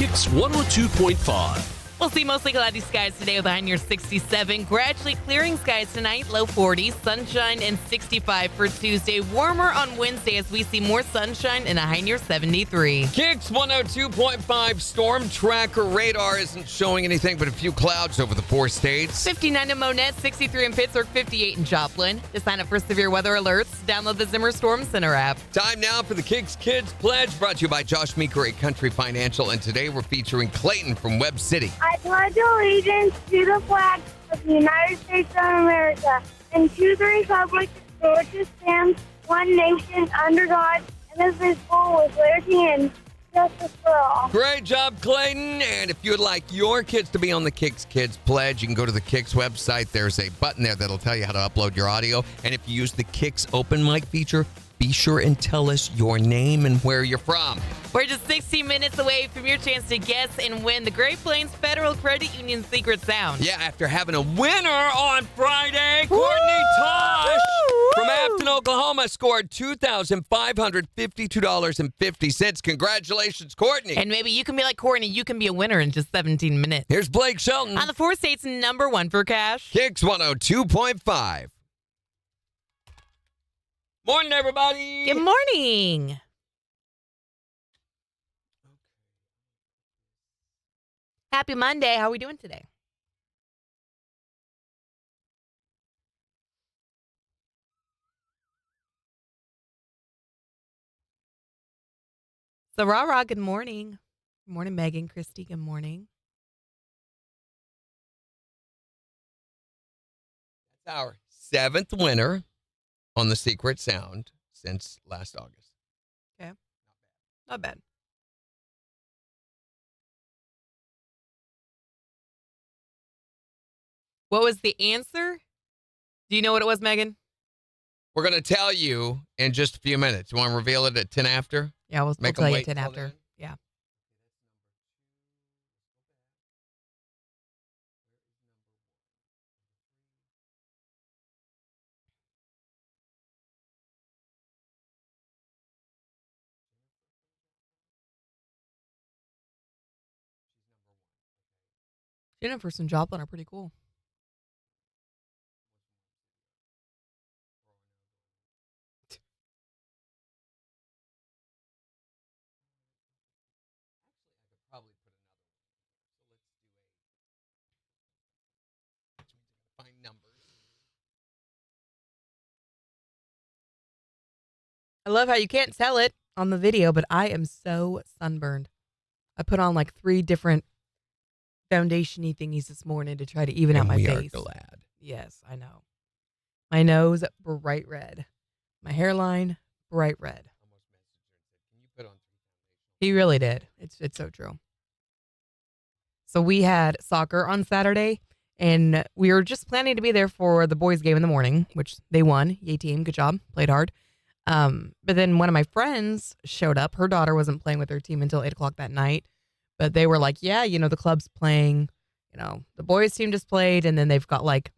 KIX 102.5. We'll see mostly cloudy skies today with a high near 67. Gradually clearing skies tonight, low 40s. Sunshine and 65 for Tuesday. Warmer on Wednesday as we see more sunshine and a high near 73. KIX 102.5 storm tracker radar isn't showing anything but a few clouds over the 4 states. 59 in Monette, 63 in Pittsburgh, 58 in Joplin. To sign up for severe weather alerts, download the Zimmer Storm Center app. Time now for the KIX Kids Pledge, brought to you by Josh Meeker at Country Financial. And today we're featuring Clayton from Webb City. I pledge allegiance to the flag of the United States of America and to the republic for which it stands, one nation, under God, indivisible, with liberty and justice for all. Great job, Clayton. And if you would like your kids to be on the KIX Kids Pledge, you can go to the KIX website. There's a button there that'll tell you how to upload your audio. And if you use the KIX open mic feature, be sure and tell us your name and where you're from. We're just 16 minutes away from your chance to guess and win the Great Plains Federal Credit Union Secret Sound. Yeah, after having a winner on Friday, Courtney Tosh from Afton, Oklahoma scored $2,552.50. Congratulations, Courtney. And maybe you can be like Courtney. You can be a winner in just 17 minutes. Here's Blake Shelton. On the 4 states, number 1 for cash. KIX 102.5. Morning, everybody. Good morning. Happy Monday. How are we doing today? So, rah, good morning. Good morning, Megan, Christy, good morning. That's our 7th winner on the Secret Sound since last August. Okay. Not bad. What was the answer? Do you know what it was, Megan? We're going to tell you in just a few minutes. You want to reveal it at 10 after? Yeah, we'll Make tell them you wait 10 till after. then? Yeah. Jennifer and Joplin are pretty cool. Find numbers. I love how you can't tell it on the video, but I am so sunburned. I put on like 3 different foundation-y thingies this morning to try to even out my we face. are glad. Yes, I know. My nose, bright red. My hairline, bright red. Can you put on? He really did. It's so true. So we had soccer on Saturday, and we were just planning to be there for the boys' game in the morning, which they won. Yay team, good job, played hard. But then one of my friends showed up. Her daughter wasn't playing with her team until 8 o'clock that night. But they were like, yeah, the club's playing, the boys team just played, and then they've got like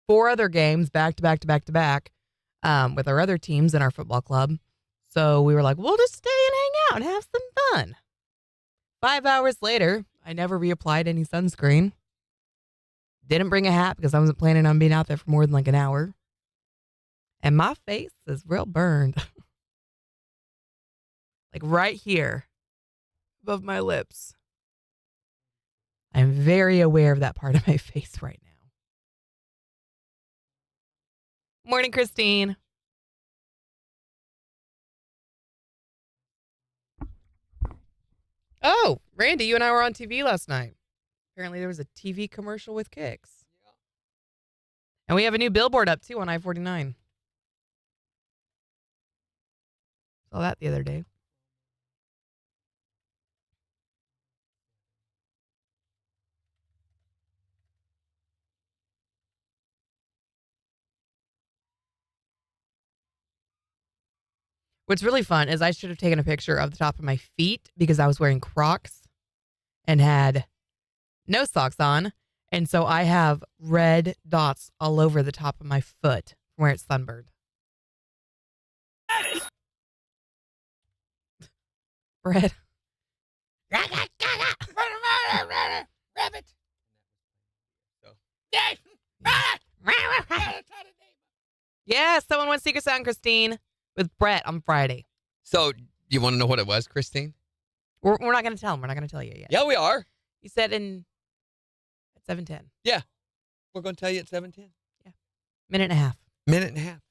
4 other games back to back to back to back with our other teams in our football club. So we were like, we'll just stay and hang out and have some fun. 5 hours later, I never reapplied any sunscreen. Didn't bring a hat because I wasn't planning on being out there for more than like an hour. And my face is real burned. Like right here above my lips. I'm very aware of that part of my face right now. Morning, Christine. Oh, Randy, you and I were on TV last night. Apparently there was a TV commercial with KIX. Yeah. And we have a new billboard up, too, on I-49. Saw that the other day. What's really fun is I should have taken a picture of the top of my feet because I was wearing Crocs and had no socks on. And so I have red dots all over the top of my foot from where it's sunburned. Red. Rabbit. Yeah, someone went Secret Sound, Christine, with Brett on Friday. So, you want to know what it was, Christine? We're not going to tell him. We're not going to tell you yet. Yeah, we are. You said at 7:10. Yeah. We're going to tell you at 7:10. Yeah. Minute and a half. Minute and a half.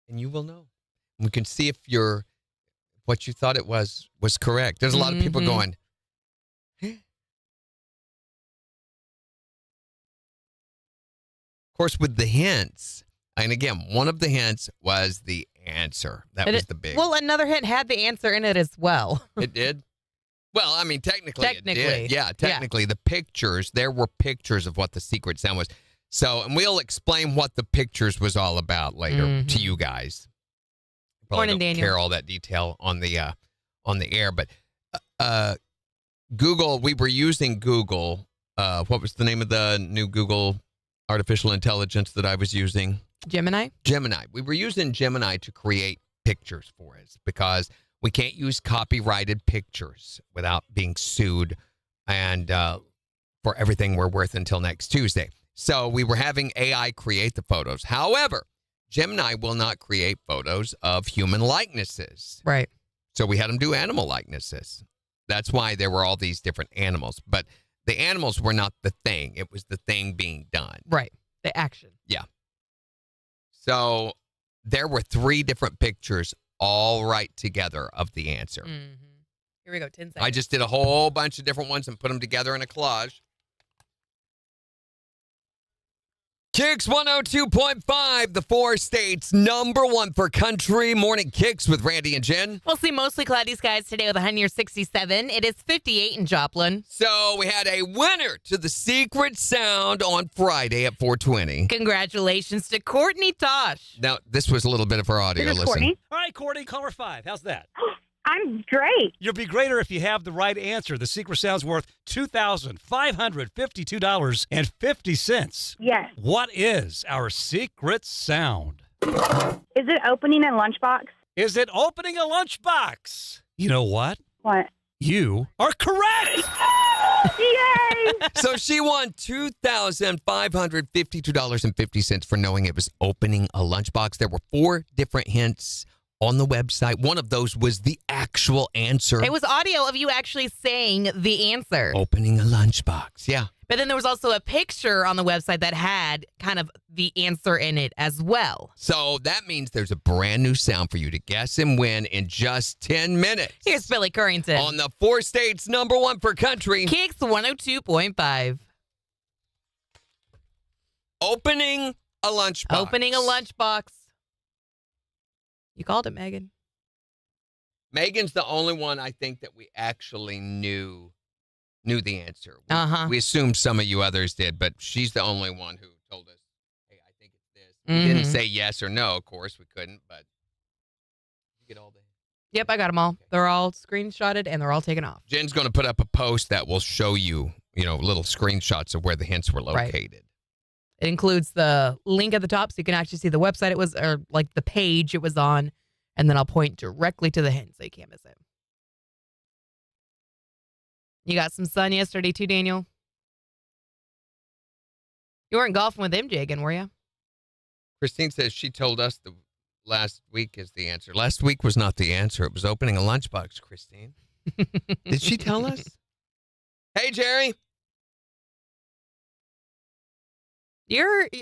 And you will know. We can see if what you thought it was correct. There's a lot of people going, huh? Of course, with the hints, and again, one of the hints was the answer. That was the big. Well, another hint had the answer in it as well. It did? Well, I mean, technically it did. Yeah, technically. Yeah. The pictures, there were pictures of what the secret sound was. So, and we'll explain what the pictures was all about later to you guys. Probably Morning, don't Daniel. care all that detail on the air, but Google, we were using Google. What was the name of the new Google artificial intelligence that I was using? Gemini? Gemini. We were using Gemini to create pictures for us because we can't use copyrighted pictures without being sued and for everything we're worth until next Tuesday. So we were having AI create the photos. However, Gemini will not create photos of human likenesses. Right. So we had them do animal likenesses. That's why there were all these different animals. But the animals were not the thing. It was the thing being done. Right. The action. Yeah. So there were 3 different pictures all right together of the answer. Mm-hmm. Here we go. 10 seconds. I just did a whole bunch of different ones and put them together in a collage. KIX 102.5, the 4 states #1 for country. Morning KIX with Randy and Jen. We'll see mostly cloudy skies today with a high near 67. It is 58 in Joplin. So we had a winner to the secret sound on Friday at 4:20. Congratulations to Courtney Tosh. Now, this was a little bit of her audio. This is Listen. Courtney. All right, Courtney, caller 5. How's that? I'm great. You'll be greater if you have the right answer. The secret sound's worth $2,552.50. Yes. What is our secret sound? Is it opening a lunchbox? Is it opening a lunchbox? You know what? What? You are correct. Yay! So she won $2,552.50 for knowing it was opening a lunchbox. There were 4 different hints on the website. One of those was the actual answer. It was audio of you actually saying the answer. Opening a lunchbox. Yeah. But then there was also a picture on the website that had kind of the answer in it as well. So that means there's a brand new sound for you to guess and win in just 10 minutes. Here's Billy Currington. On the 4 states #1 for country. KIX 102.5. Opening a lunchbox. Opening a lunchbox. You called it, Megan. Megan's the only one I think that we actually knew the answer. We assumed some of you others did, but she's the only one who told us, hey, I think it's this. We didn't say yes or no, of course. We couldn't, but you get all the. Yep, I got them all. Okay. They're all screenshotted and they're all taken off. Jen's going to put up a post that will show you, little screenshots of where the hints were located. Right. It includes the link at the top so you can actually see the website it was, or like the page it was on, and then I'll point directly to the hint so you can't miss it. You got some sun yesterday too, Daniel? You weren't golfing with MJ again, were you? Christine says she told us the last week is the answer. Last week was not the answer. It was opening a lunchbox, Christine. Did she tell us? Hey, Jerry.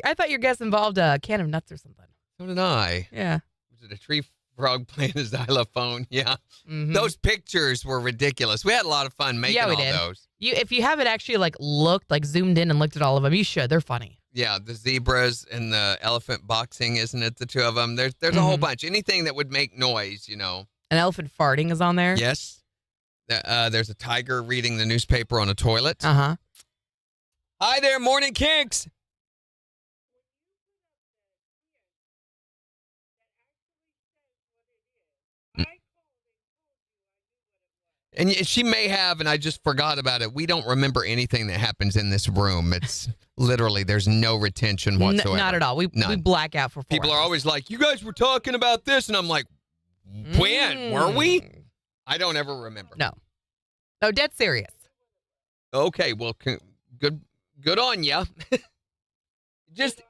I thought your guess involved a can of nuts or something. So did I. Yeah. Was it a tree frog playing a xylophone? Yeah. Mm-hmm. Those pictures were ridiculous. We had a lot of fun making all those. If you haven't actually zoomed in and looked at all of them, you should. They're funny. Yeah, the zebras and the elephant boxing, isn't it? The 2 of them. There's a whole bunch. Anything that would make noise, An elephant farting is on there. Yes. There's a tiger reading the newspaper on a toilet. Uh-huh. Hi there, Morning KIX. And she may have, and I just forgot about it. We don't remember anything that happens in this room. It's literally, there's no retention whatsoever. Not at all. We black out for 4 People are hours. always like, you guys were talking about this. And I'm like, when? Were we? I don't ever remember. No. Oh, dead serious. Okay, well, good on ya. Just,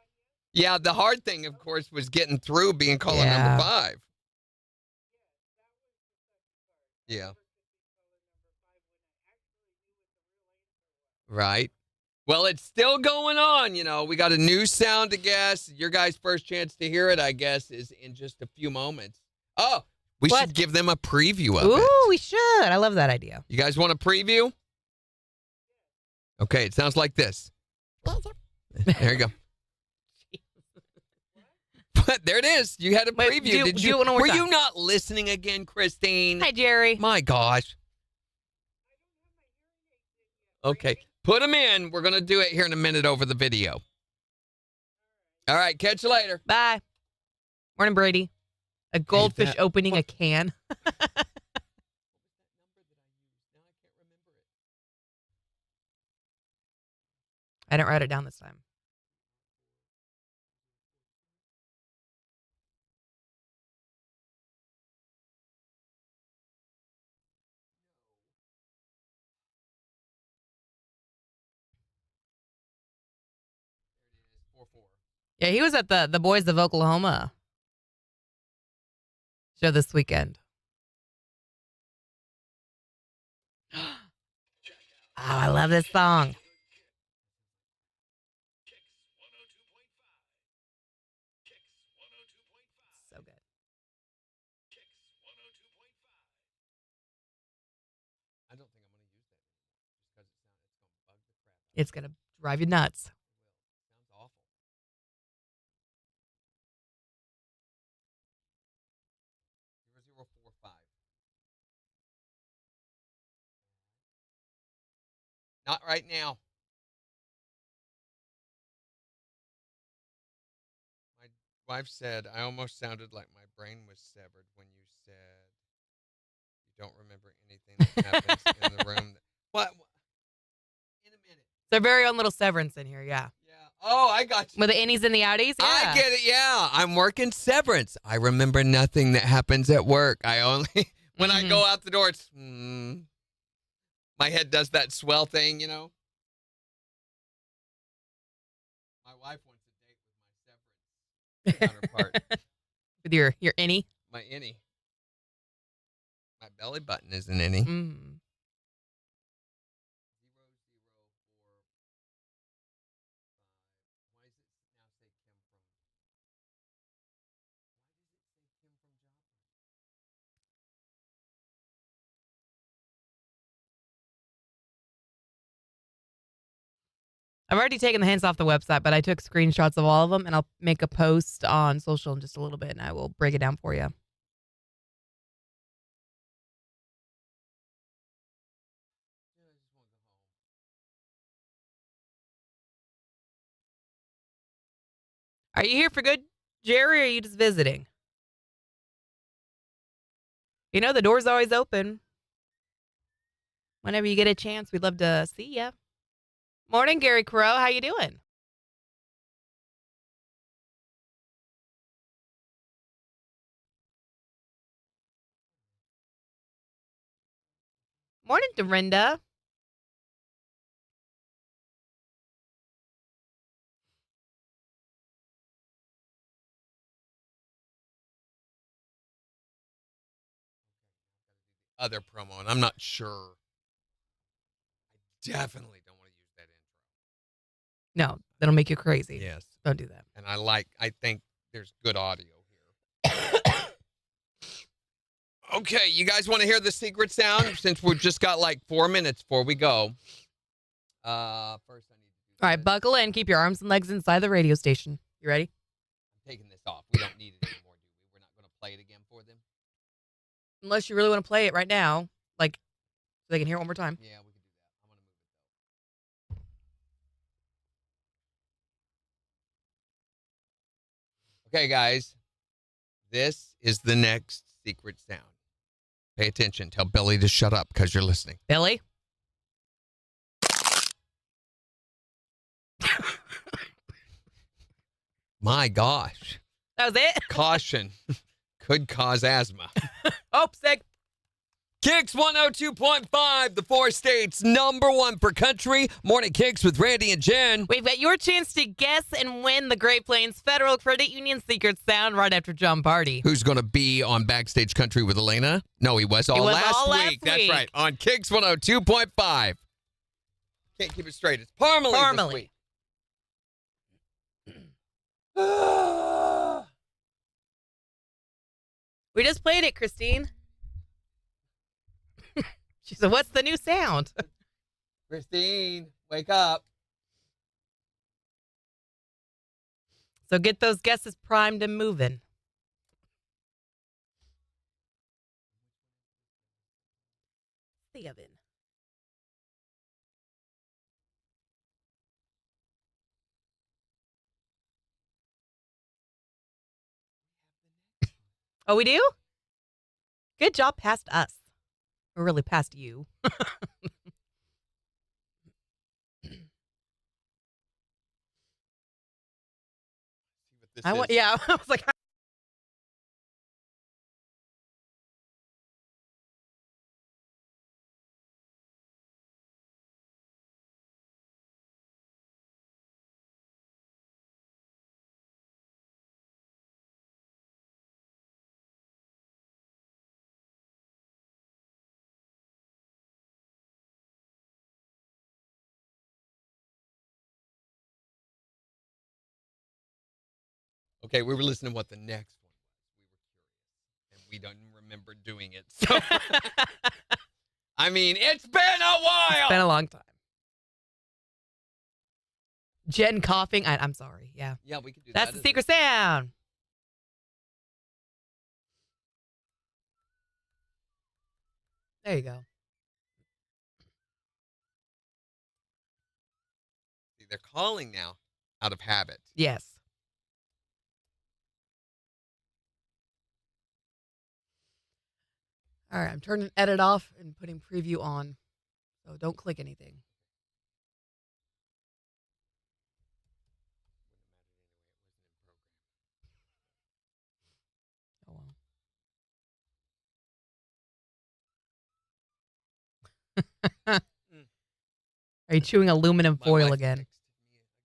yeah, the hard thing, of course, was getting through being caller number 5. Yeah. Right. Well, it's still going on, We got a new sound to guess. Your guys' first chance to hear it, I guess, is in just a few moments. Oh, we should give them a preview of it. Ooh, we should. I love that idea. You guys want a preview? Okay, it sounds like this. There you go. But there it is. You had a preview. Did you? Were you not listening again, Christine? Hi, Jerry. My gosh. Okay. Put them in. We're going to do it here in a minute over the video. All right. Catch you later. Bye. Morning, Brady. A goldfish opening a can. I didn't write it down this time. Yeah, he was at the Boys of Oklahoma show this weekend. Oh, I love this song. So good. I don't think I'm going to use that just because it's going to bug the crap out. It's going to drive you nuts. Sounds awful. 0045. Not right now. My wife said I almost sounded like my brain was severed when you said you don't remember anything that happens in the room. What? In a minute. Their very own little Severance in here, yeah. Yeah. Oh, I got you. With the innies and the outies? Yeah. I get it, yeah. I'm working Severance. I remember nothing that happens at work. I only, when I go out the door, it's, my head does that swell thing, My wife wants a date with my Severance counterpart. With your innie? My innie. My belly button is an innie. Mm. I've already taken the hints off the website, but I took screenshots of all of them, and I'll make a post on social in just a little bit, and I will break it down for you. Are you here for good, Jerry, or are you just visiting? The door's always open. Whenever you get a chance, we'd love to see you. Morning, Gary Crow. How you doing? Morning, Dorinda. Other promo, and I'm not sure. I definitely don't want to use that intro. No, that'll make you crazy. Yes. Don't do that. And I think there's good audio here. Okay, you guys want to hear the secret sound? Since we've just got like 4 minutes before we go. First I need to do All right, buckle in. Keep your arms and legs inside the radio station. You ready? I'm taking this off. We don't need it anymore, do we? We're not going to play it again for them? Unless you really want to play it right now, like, so they can hear it one more time. Yeah, we can do that. I'm going to move it, though. Okay, guys. This is the next secret sound. Pay attention. Tell Billy to shut up because you're listening. Billy? My gosh. That was it? Caution. Could cause asthma. Oh, sick. KIX 102.5, the 4 states #1 for country. Morning KIX with Randy and Jen. We've got your chance to guess and win the Great Plains Federal Credit Union Secret Sound right after John Party. Who's going to be on Backstage Country with Elena? No, he was all last week. That's right. On KIX 102.5. Can't keep it straight. It's Parmalee this week. We just played it, Christine. She said, what's the new sound? Christine, wake up. So get those guesses primed and moving. The oven. Oh, we do? Good job past us. Or really past you. I was like, Okay, we were listening to what the next one was. We were curious, and we don't remember doing it. So, I mean, it's been a while. It's been a long time. Jen coughing. I'm sorry. Yeah. Yeah, we can do that. That's the secret sound. There you go. See, they're calling now out of habit. Yes. All right, I'm turning edit off and putting preview on. So don't click anything. Oh, well. Are you chewing aluminum foil again? I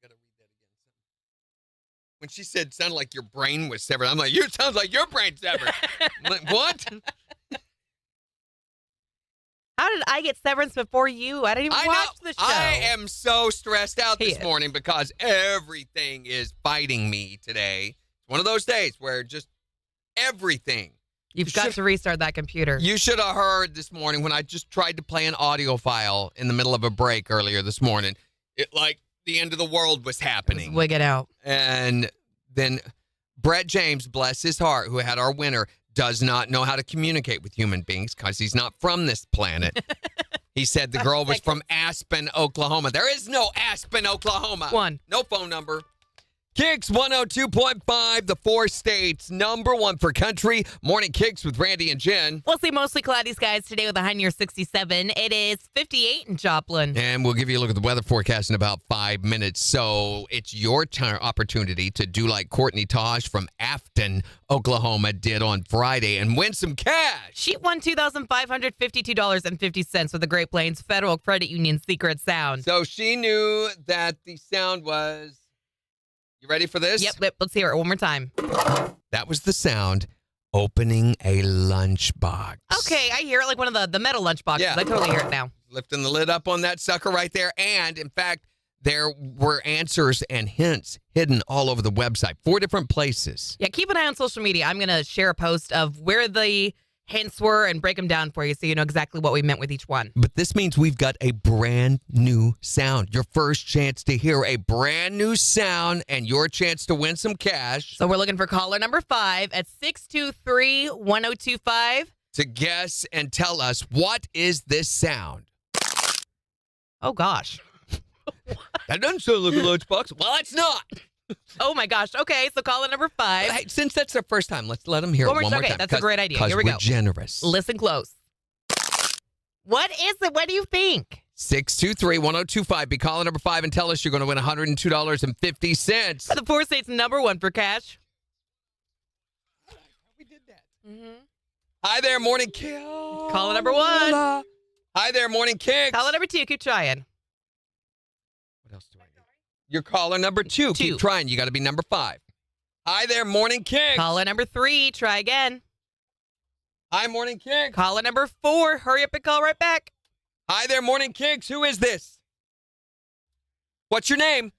gotta read that again. When she said, "Sounded like your brain was severed," I'm like, "You sounds like your brain's severed." I'm like, what? How did I get severance before you? I didn't even watch the show. I am so stressed out this morning because everything is fighting me today. It's one of those days where just everything. You've got to restart that computer. You should have heard this morning when I just tried to play an audio file in the middle of a break earlier this morning. It like the end of the world was happening. Wig it out. And then Brett James, bless his heart, who had our winner, does not know how to communicate with human beings because he's not from this planet. He said the girl was from Aspen, Oklahoma. There is no Aspen, Oklahoma. No phone number. KIX 102.5, the 4 states #1 for country. Morning KIX with Randy and Jen. We'll see mostly cloudy skies today with a high near 67. It is 58 in Joplin. And we'll give you a look at the weather forecast in about 5 minutes. So it's your opportunity to do like Courtney Tosh from Afton, Oklahoma did on Friday and win some cash. She won $2,552.50 with the Great Plains Federal Credit Union Secret Sound. So she knew that the sound was... You ready for this? Yep. Let's hear it one more time. That was the sound opening a lunchbox. Okay, I hear it like one of the metal lunchboxes. Yeah. I totally hear it now. Lifting the lid up on that sucker right there. And, in fact, there were answers and hints hidden all over the website. 4 different places. Yeah, keep an eye on social media. I'm going to share a post of where the hints were and break them down for you so you know exactly what we meant with each one. But this means we've got a brand new sound. Your first chance to hear a brand new sound and your chance to win some cash. So we're looking for caller number 5 at 623-1025. To guess and tell us, what is this sound? Oh, gosh. That doesn't sound like a lunchbox. Well, it's not. Oh, my gosh. Okay, so caller number 5. Hey, since that's their first time, let's let them hear it one more time. That's a great idea. Here we go. go. Generous. Listen close. What is it? What do you think? 623-1025. Be caller number 5 and tell us you're going to win $102.50. For the 4 states #1 for cash. We did that. Mm-hmm. Hi there, Morning Kicks. Caller number 1. Hi there, Morning Kicks. Caller number 2. Keep trying. What else do I need? You're caller number 2. Two. Keep trying. You got to be number 5. Hi there, Morning Kicks. Caller number 3. Try again. Hi, Morning Kicks. Caller number 4. Hurry up and call right back. Hi there, Morning Kicks. Who is this? What's your name?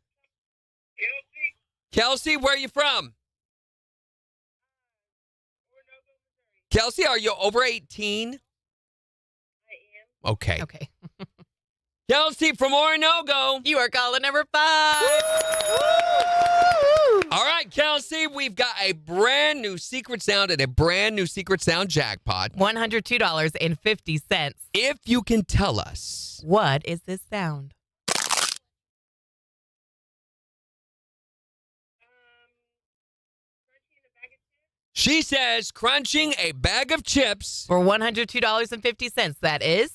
Kelsey, where are you from? Kelsey, are you over 18? I am. Okay. Okay. Kelsey from Orinoco. You are caller number 5. All right, Kelsey, we've got a brand new secret sound and a brand new secret sound jackpot. $102.50. If you can tell us. What is this sound? She says crunching a bag of chips. For $102.50. That is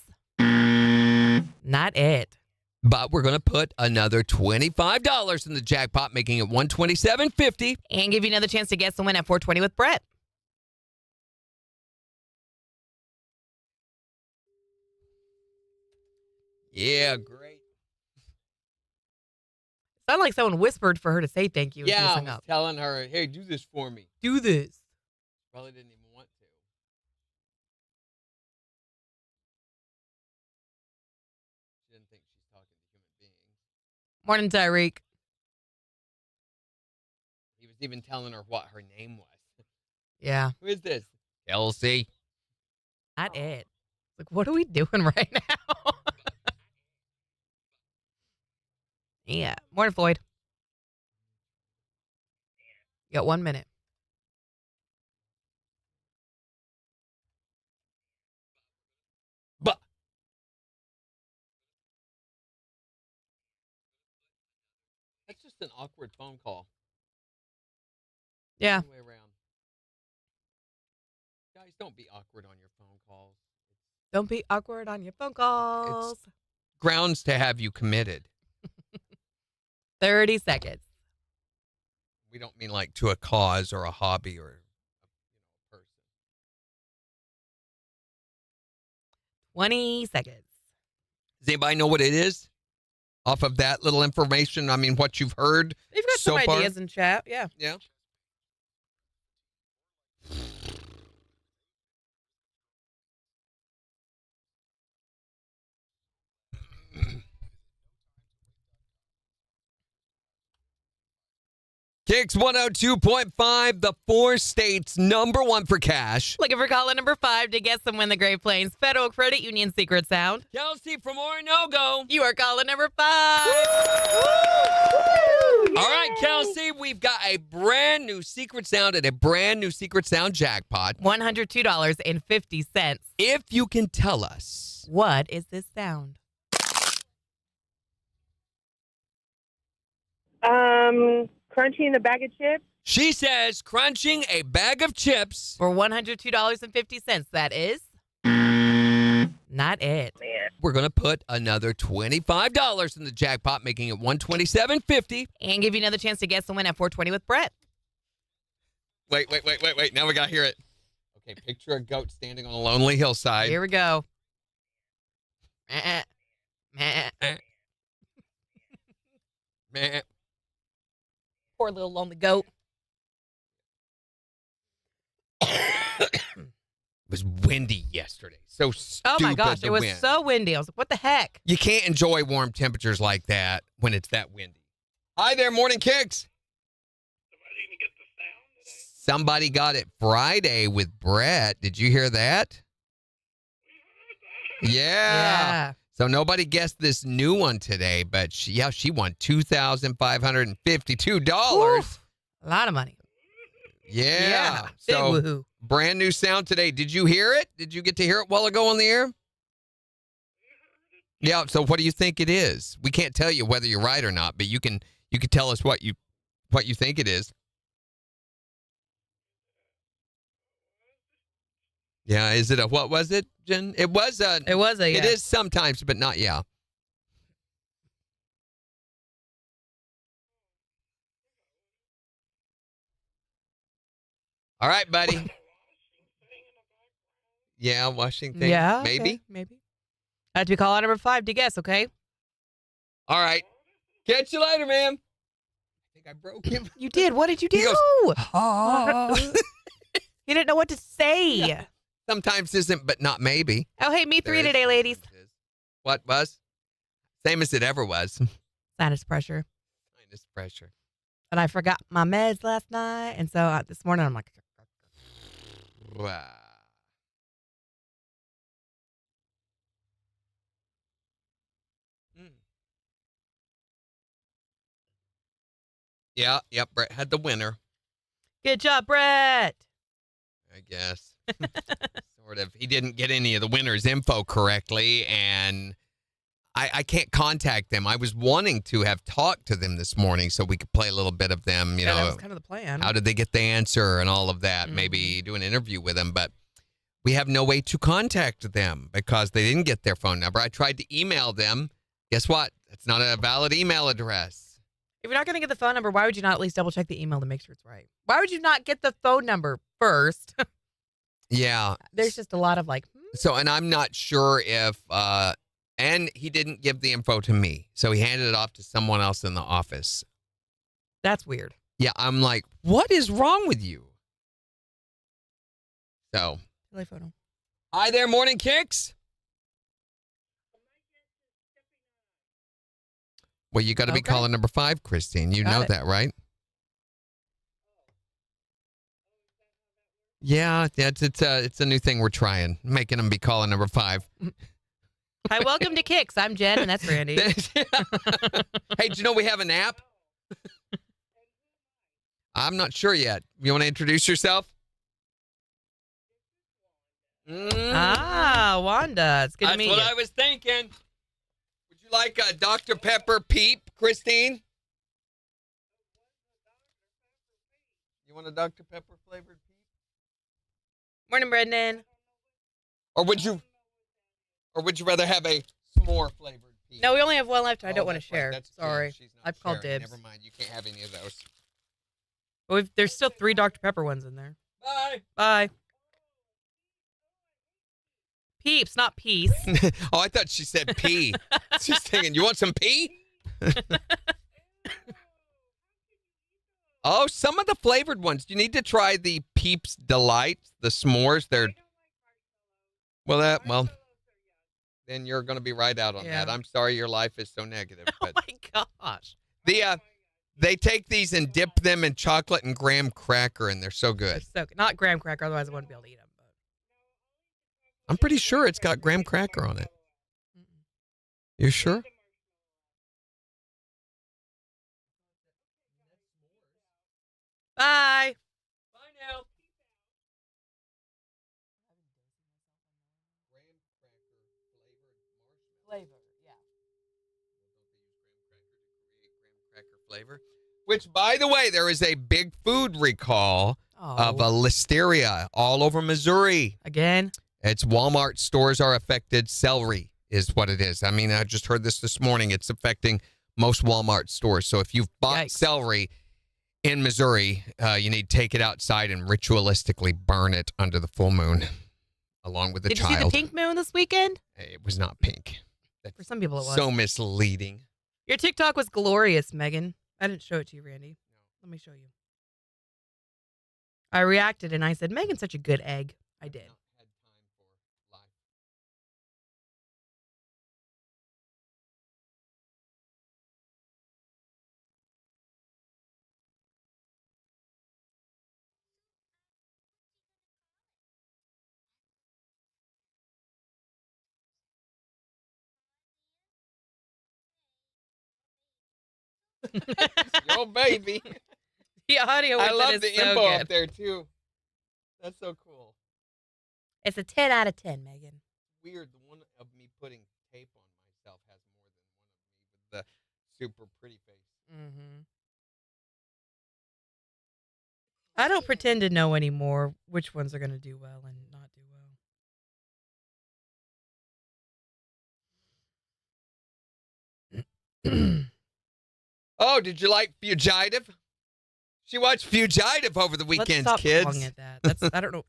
not it. But we're going to put another $25 in the jackpot, making it $127.50. And give you another chance to guess and win at 420 with Brett. Yeah, great. Sounded like someone whispered for her to say thank you. Yeah, I hung was up. telling her, hey, do this for me. Do this. Probably didn't even want to. She didn't think she's talking to human beings. Morning, Tyreek. He was even telling her what her name was. Yeah. Who is this? Kelsey. Not it. Like, what are we doing right now? Yeah. Morning, Floyd. You got 1 minute. But that's just an awkward phone call. Yeah. Other way around. Guys, don't be awkward on your phone calls. Don't be awkward on your phone calls. Grounds to have you committed. 30 seconds. We don't mean like to a cause or a hobby or a person. 20 seconds. Does anybody know what it is? Off of that little information, I mean, what you've heard You've got so some far? ideas in chat. Yeah. Yeah. KIX 102.5, the 4 states #1 for cash. Looking for caller number 5 to guess and win the Great Plains Federal Credit Union secret sound. Kelsey from Orinoco. You are caller number 5. All right, Kelsey, we've got a brand new secret sound and a brand new secret sound jackpot. $102.50. If you can tell us. What is this sound? Crunching a bag of chips. She says crunching a bag of chips. For $102.50. That is not it. Man. We're going to put another $25 in the jackpot, making it $127.50. And give you another chance to guess and win at 420 with Brett. Wait. Now we got to hear it. Okay, picture a goat standing on a lonely hillside. Here we go. Meh. Meh. Man. Poor little lonely goat. It was windy yesterday. So stupid. Oh my gosh, the it was wind. so windy. I was like, what the heck? You can't enjoy warm temperatures like that when it's that windy. Hi there, Morning Kicks. Somebody got it Friday with Brett. Did you hear that? Yeah. So nobody guessed this new one today, but she won $2,552. Oof. A lot of money. Yeah. Big So woohoo. brand new sound today. Did you hear it? Did you get to hear it while ago on the air? Yeah. So what do you think it is? We can't tell you whether you're right or not, but you can tell us what you think it is. Yeah. Is it what was it, Jen? It was a. It was a. It is sometimes, but not. Yeah. All right, buddy. Yeah, washing things. Yeah. Maybe. Okay, maybe. I have to be call out number 5 to guess, okay? All right. Catch you later, ma'am. I think I broke him. You did. What did you do? He goes, "Oh." He didn't know what to say. Sometimes isn't, but not maybe. Oh, hey, me 3 There is, today, ladies. sometimes is. What was? Same as it ever was. Sinus pressure. Sinus pressure. And I forgot my meds last night. And so this morning, I'm like, Wow. Mm. Yeah, yep. Brett had the winner, good job, Brett. I guess. Sort of. He didn't get any of the winner's info correctly, and I can't contact them. I was wanting to have talked to them this morning so we could play a little bit of them, you Yeah, know. that was kind of the plan. How did they get the answer and all of that? Maybe do an interview with them, but we have no way to contact them because they didn't get their phone number. I tried to email them. Guess what? That's not a valid email address. If you're not going to get the phone number, why would you not at least double check the email to make sure it's right? Why would you not get the phone number first? Yeah. There's just a lot of like, So, and I'm not sure if, and he didn't give the info to me. So he handed it off to someone else in the office. that's weird. Yeah. I'm like, what is wrong with you? So, Telephoto. hi there, Morning Kicks. Well, you got to be Okay. calling number 5, Christine. You Got know it. that, right? Yeah, it's a new thing we're trying, making them be calling number 5. Hi, welcome to KIX. I'm Jen, and that's Randy. Hey, do you know we have an app? I'm not sure yet. You want to introduce yourself? Ah, Wanda. It's good to That's meet what you. I was thinking. Would you like a Dr. Pepper Peep, Christine? You want a Dr. Pepper flavored Peep? Morning, Brendan. Or would you rather have a s'more flavored Peep? No, we only have one left. I don't want to that's right. share. That's Sorry. Jen. She's not I've called sharing. dibs. Never mind. You can't have any of those. But there's still 3 Dr. Pepper ones in there. Bye. Bye. Peeps, not peace. Oh, I thought she said pee. She's thinking, you want some pee? Oh, some of the flavored ones. You need to try the Peeps Delight, the s'mores. They're well, then you're going to be right out on Yeah. that. I'm sorry your life is so negative. Oh But my gosh. they take these and dip them in chocolate and graham cracker, and they're so They're good. so good. Not graham cracker, otherwise I wouldn't be able to eat them. I'm pretty sure it's got graham cracker on it. You sure? Bye. Bye now. Flavor, yeah. Cracker flavor. Which, by the way, there is a big food recall of a listeria all over Missouri. Again? It's Walmart stores are affected. Celery is what it is. I mean, I just heard this morning. It's affecting most Walmart stores. So if you've bought Yikes. celery in Missouri, you need to take it outside and ritualistically burn it under the full moon along with the Did you child. see the pink moon this weekend? It was not pink. That's For some people it was. so misleading. Your TikTok was glorious, Megan. I didn't show it to you, Randy. Let me show you. I reacted and I said, Megan's such a good egg. I did. Had time for live. Yo, baby. The audio I with love it the is so info good. up there, too. That's so cool. It's a 10 out of 10, Megan. Weird. The one of me putting tape on myself has more than one of me with the super pretty face. Mm-hmm. I don't pretend to know anymore which ones are going to do well and not do well. Oh, did you like Fugitive? She watched Fugitive over the weekends, Let's stop kids. calling it that. That's I don't know.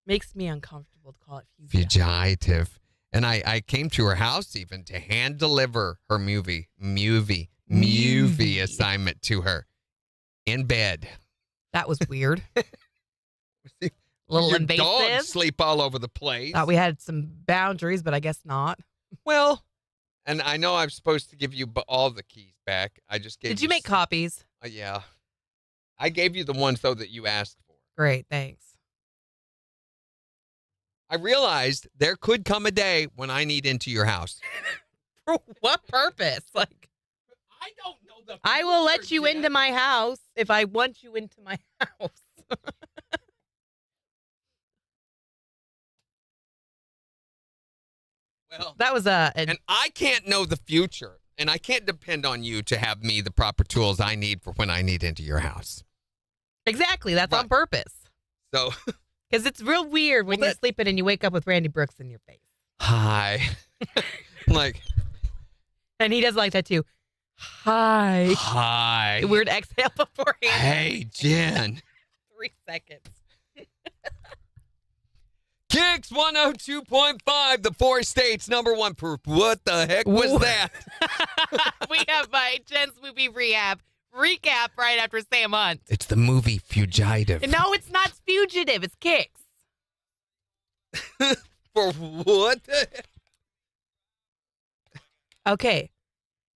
Makes me uncomfortable to call it Fugitive. And I came to her house even to hand deliver her movie assignment to her in bed. That was weird. A little Your invasive. dogs sleep all over the place. Thought we had some boundaries, but I guess not. Well, and I know I'm supposed to give you all the keys back. I just gave Did you make copies? Yeah. I gave you the ones, though, that you asked for. Great, thanks. I realized there could come a day when I need into your house. For what purpose? Like, I don't know the I will let future you yet. into my house if I want you into my house. Well, That was and I can't know the future, and I can't depend on you to have me the proper tools I need for when I need into your house. exactly. That's on Right. purpose. So, Because it's real weird when Well, you're sleeping and you wake up with Randy Brooks in your face. hi. Like, And he does like that too. Hi. hi. Weird exhale beforehand. Hey, Jen. 3 seconds. KIX 102.5, the 4 states number 1 proof. What the heck was Whoa. that? We have my Jen's movie recap right after Sam Hunt. It's the movie Fugitive. No, it's not Fugitive. It's KIX. For what? the heck? Okay.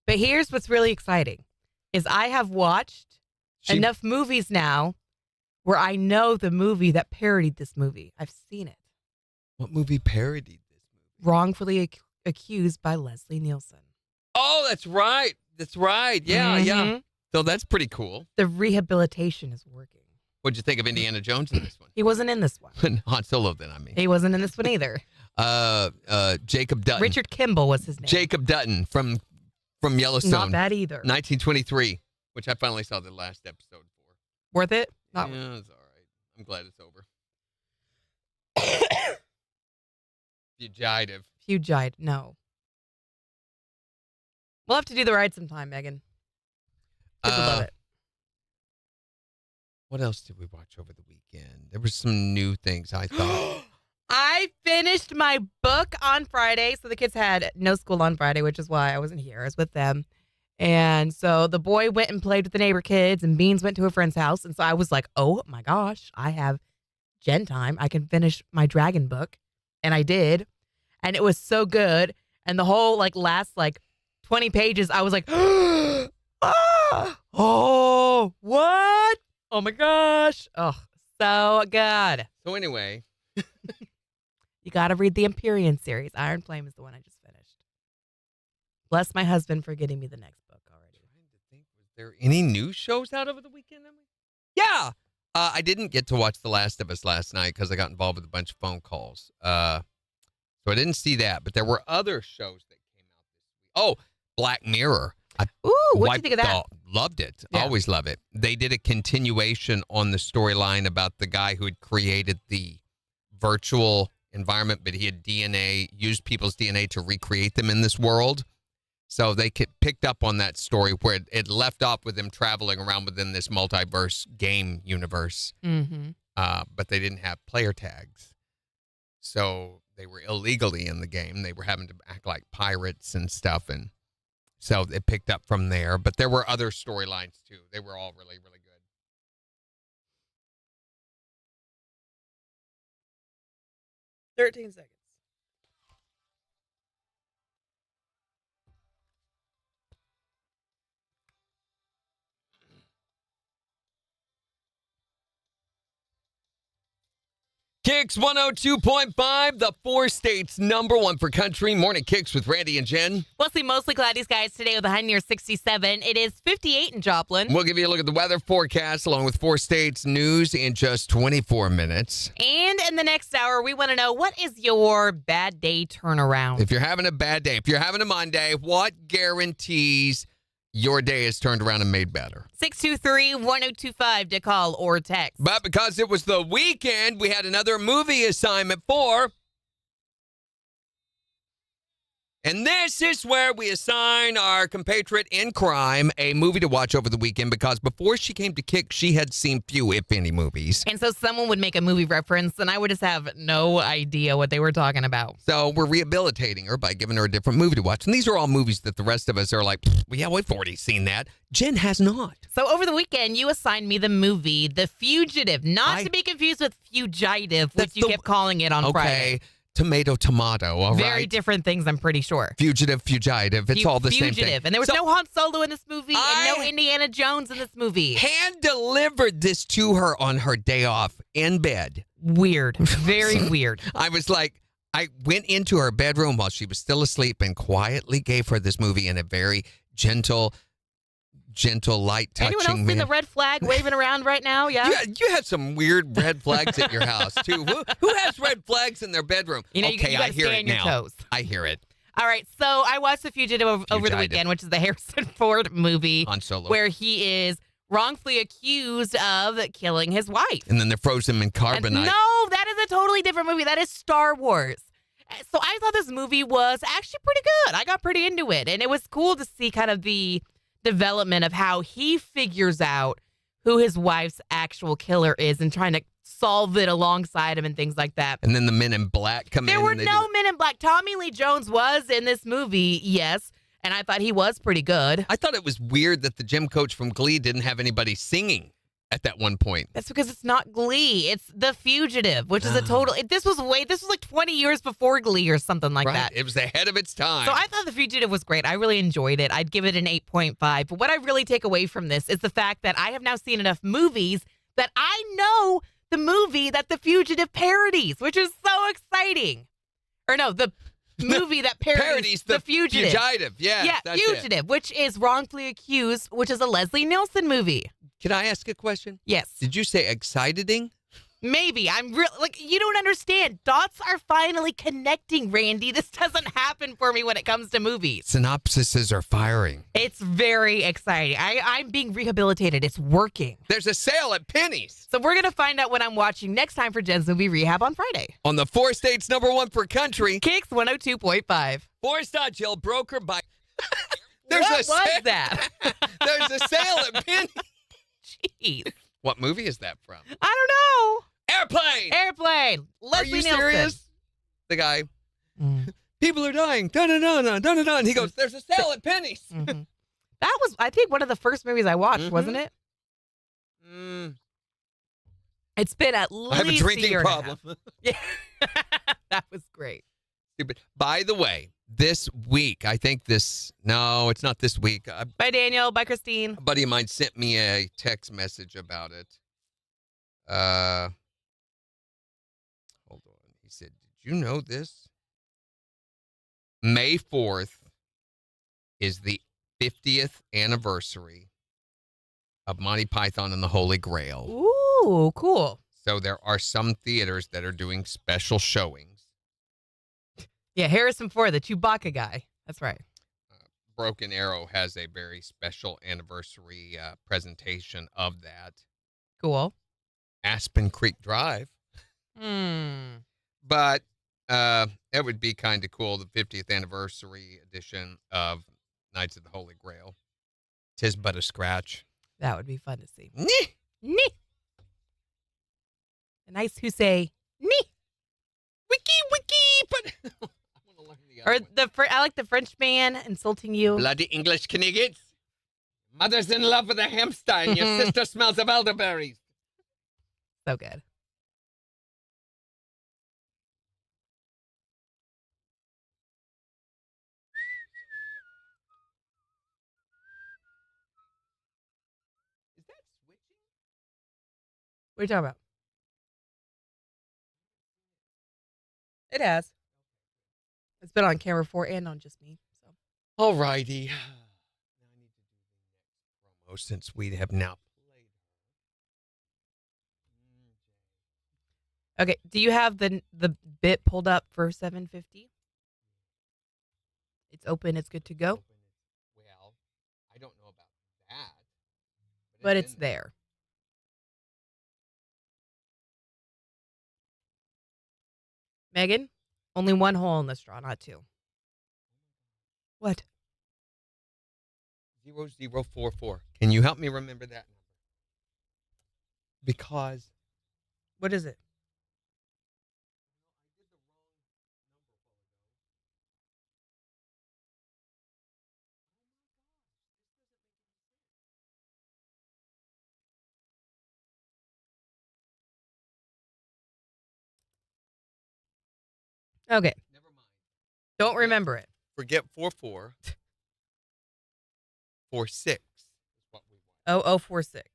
But here's what's really exciting is I have watched enough movies now where I know the movie that parodied this movie. I've seen it. What movie parodied this movie? Wrongfully accused by Leslie Nielsen. Oh, that's right. That's right. Yeah, yeah. Mhm. So that's pretty cool. The rehabilitation is working. What'd you think of Indiana Jones in this one? He wasn't in this one. Han Solo, then, I mean. He wasn't in this one either. Jacob Dutton. Richard Kimball was his name. Jacob Dutton from Yellowstone. Not bad either. 1923, which I finally saw the last episode for. Worth it? Not worth Yeah, it's all right. I'm glad it's over. Fugitive. Fugitive. No. We'll have to do the ride sometime, Megan. Kids would love it. What else did we watch over the weekend? There were some new things I thought. I finished my book on Friday. So the kids had no school on Friday, which is why I wasn't here. I was with them. And so the boy went and played with the neighbor kids, and Beans went to a friend's house. And so I was like, oh my gosh, I have Gen time. I can finish my dragon book. And I did. And it was so good. And the whole last 20 pages, I was like, oh, what? Oh my gosh. Oh, so good. So anyway, You got to read the Empyrean series. Iron Flame is the one I just finished. Bless my husband for getting me the next book already. trying to think, was there any new shows out over the weekend? Yeah. I didn't get to watch The Last of Us last night because I got involved with a bunch of phone calls. So I didn't see that, but there were other shows that came out this week. Oh, Black Mirror. Ooh, what'd you think of that? Loved it. Yeah. Always love it. They did a continuation on the storyline about the guy who had created the virtual environment, but he had used people's DNA to recreate them in this world. So they picked up on that story where it left off with them traveling around within this multiverse game universe. Mm-hmm. But they didn't have player tags. So they were illegally in the game. They were having to act like pirates and stuff. And so it picked up from there. But there were other storylines too. They were all really, really good. 13 seconds. KIX 102.5, the 4 states number 1 for country. Morning KIX with Randy and Jen. We'll see mostly cloudy skies today with a high near 67. It is 58 in Joplin. We'll give you a look at the weather forecast along with 4 states news in just 24 minutes. And in the next hour, we want to know, what is your bad day turnaround? If you're having a bad day, if you're having a Monday, what guarantees your day is turned around and made better? 623-1025 to call or text. But because it was the weekend, we had another movie assignment for. And this is where we assign our compatriot in crime a movie to watch over the weekend because before she came to KIX, she had seen few, if any, movies. And so someone would make a movie reference, and I would just have no idea what they were talking about. So we're rehabilitating her by giving her a different movie to watch. And these are all movies that the rest of us are like, well, yeah, we've already seen that. Jen has not. So over the weekend, you assigned me the movie The Fugitive, not to be confused with Fugitive, which you kept calling it on Friday. Tomato, all right? Very different things, I'm pretty sure. Fugitive. It's all the same thing. And there was no Han Solo in this movie and no Indiana Jones in this movie. Hand-delivered this to her on her day off in bed. Weird. Very weird. I was like, I went into her bedroom while she was still asleep and quietly gave her this movie in a very gentle, light touching. Anyone else see the red flag waving around right now? Yeah. You have some weird red flags at your house too. Who has red flags in their bedroom? You know, okay, you I hear stay it on your now. Toes. I hear it. All right, so I watched The Fugitive over the weekend, which is the Harrison Ford movie, Han Solo, where he is wrongfully accused of killing his wife. And then they froze him in carbonite. No, that is a totally different movie. That is Star Wars. So I thought this movie was actually pretty good. I got pretty into it, and it was cool to see kind of the development of how he figures out who his wife's actual killer is and trying to solve it alongside him and things like that. And then the Men in Black come in. There were no Men in Black. Tommy Lee Jones was in this movie, yes, and I thought he was pretty good. I thought it was weird that the gym coach from Glee didn't have anybody singing at that one point. That's because it's not Glee. It's The Fugitive, which is a total. This was like 20 years before Glee or something like that. It was ahead of its time. So I thought The Fugitive was great. I really enjoyed it. I'd give it an 8.5. But what I really take away from this is the fact that I have now seen enough movies that I know the movie that The Fugitive parodies, which is so exciting. Or no, the movie that parodies The Fugitive. Yeah, Fugitive, which is Wrongfully Accused, which is a Leslie Nielsen movie. Can I ask a question? Yes. Did you say exciting? Maybe. I'm real. Like, you don't understand. Dots are finally connecting, Randy. This doesn't happen for me when it comes to movies. Synopsises are firing. It's very exciting. I'm being rehabilitated. It's working. There's a sale at Penny's. So we're going to find out what I'm watching next time for Jen's Movie Rehab on Friday. On the 4 states #1 for country. KIX 102.5. 4-star Jill broker by... What was that? There's a sale at Penny's. Jeez. What movie is that from? I don't know. Airplane. Leslie Are you Nielsen. serious? The guy, people are dying. Dun-dun-dun-dun-dun-dun. He goes, there's a sale at Penny's. Mm-hmm. That was, I think, one of the first movies I watched, wasn't it? It's been at least I have a drinking year problem. Yeah. That was great. Stupid. By the way, this week, no, it's not this week. Bye, Daniel. Bye, Christine. A buddy of mine sent me a text message about it. Hold on. He said, did you know this? May 4th is the 50th anniversary of Monty Python and the Holy Grail. Ooh, cool. So there are some theaters that are doing special showings. Yeah, Harrison Ford, the Chewbacca guy. That's right. Broken Arrow has a very special anniversary presentation of that. Cool. Aspen Creek Drive. But it would be kind of cool, the 50th anniversary edition of Knights of the Holy Grail. 'Tis but a scratch. That would be fun to see. Nyeh. Nee. The nice who say, nee. Wiki, but I want to learn the other Or one. I like the French man insulting you. Bloody English Kniggets. Mother's in love with a hamster and your sister smells of elderberries. So good. Is that switching? What are you talking about? It has. It's been on camera 4 and on just me. So. All righty. Now I need to do the next promo since we have now played her. Okay. Do you have the bit pulled up for 750? It's open. It's good to go. Well, I don't know about that. But it's in there. Megan, only one hole in the straw, not two. What? 0044. Can you help me remember that number? Because What is it? Okay. never mind. Don't remember it. Forget 44. 46 is what we want. 0046.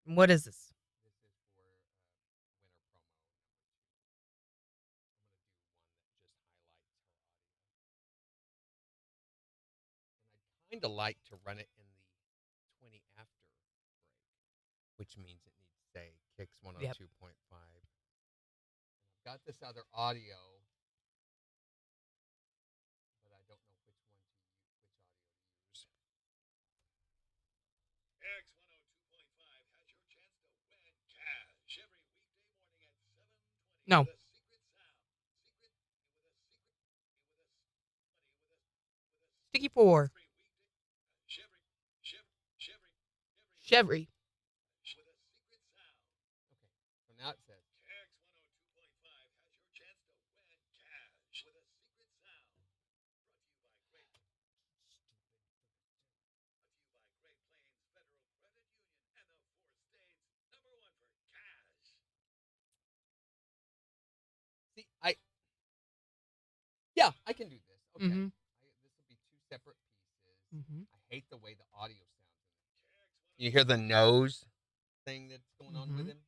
What is this? This is for winter promo. I'm going to do one that just highlights her audio. And I'd kind of like to run it in the 20 after break, which means it needs to say KIX 102.5. I've got this other audio, but I don't know which one to use, which audio to use. KIX 102.5 has your chance to win cash every weekday morning at 7:20. No. The secret sound. Sticky 4. Every weekday. Chevry. Chevry. With a secret sound. Okay, so now it says KIX 102.5 has your chance to win cash with a secret sound. Brought to you by Great Plains Federal Credit Union and the 4 states #1 for cash. See, I can do this. Okay. Mhm. This will be 2 separate pieces. Mm-hmm. I hate the way the audio sounds. You hear the nose thing that's going on with Mhm. him?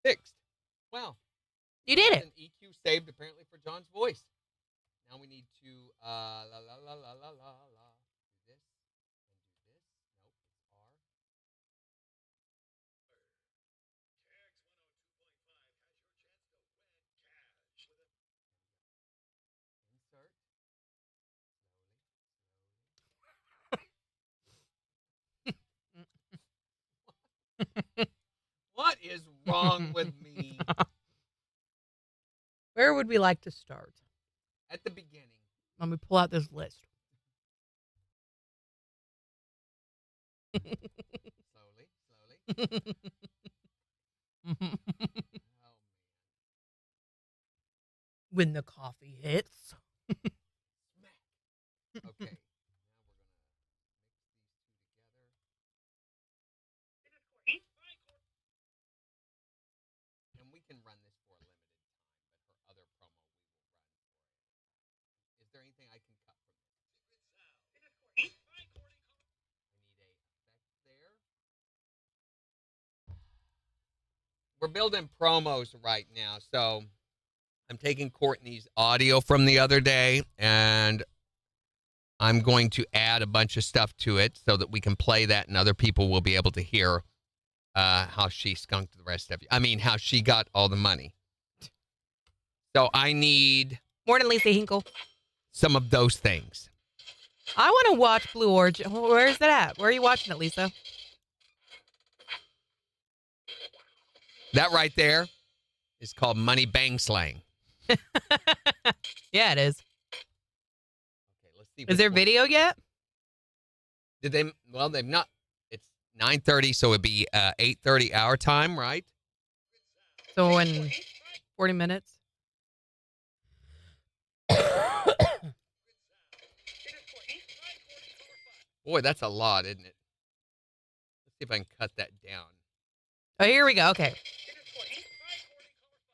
Fixed. Wow. You did That's it. an EQ saved apparently for John's voice. Now we need to la la la la la la la. Do this and do this. Nope, it's R. Insert. Slowly. What is wrong with me? Where would we like to start? At the beginning. Let me pull out this list. Slowly, slowly. Oh man. When the coffee hits. Smack. Okay. Now we're gonna mix these 2 together. And we can run this for a limited time, but her other promo we will run for it. Is there anything I can cut from this? I need a effect there. We're building promos right now, so I'm taking Courtney's audio from the other day, and I'm going to add a bunch of stuff to it so that we can play that, and other people will be able to hear how she skunked the rest of you. I mean, how she got all the money. So I need Morning, Lisa Hinkle. some of those things. I want to watch Blue Origin. Where is that at? Where are you watching it, Lisa? That right there is called Money Bang Slang. Yeah, it is. Okay, let's see. Is there video yet? Did they? Well, they've not. It's 9:30, so it'd be 8:30 our time, right? So in 40 minutes. Boy, that's a lot, isn't it? Let's see if I can cut that down. Oh, here we go. Okay.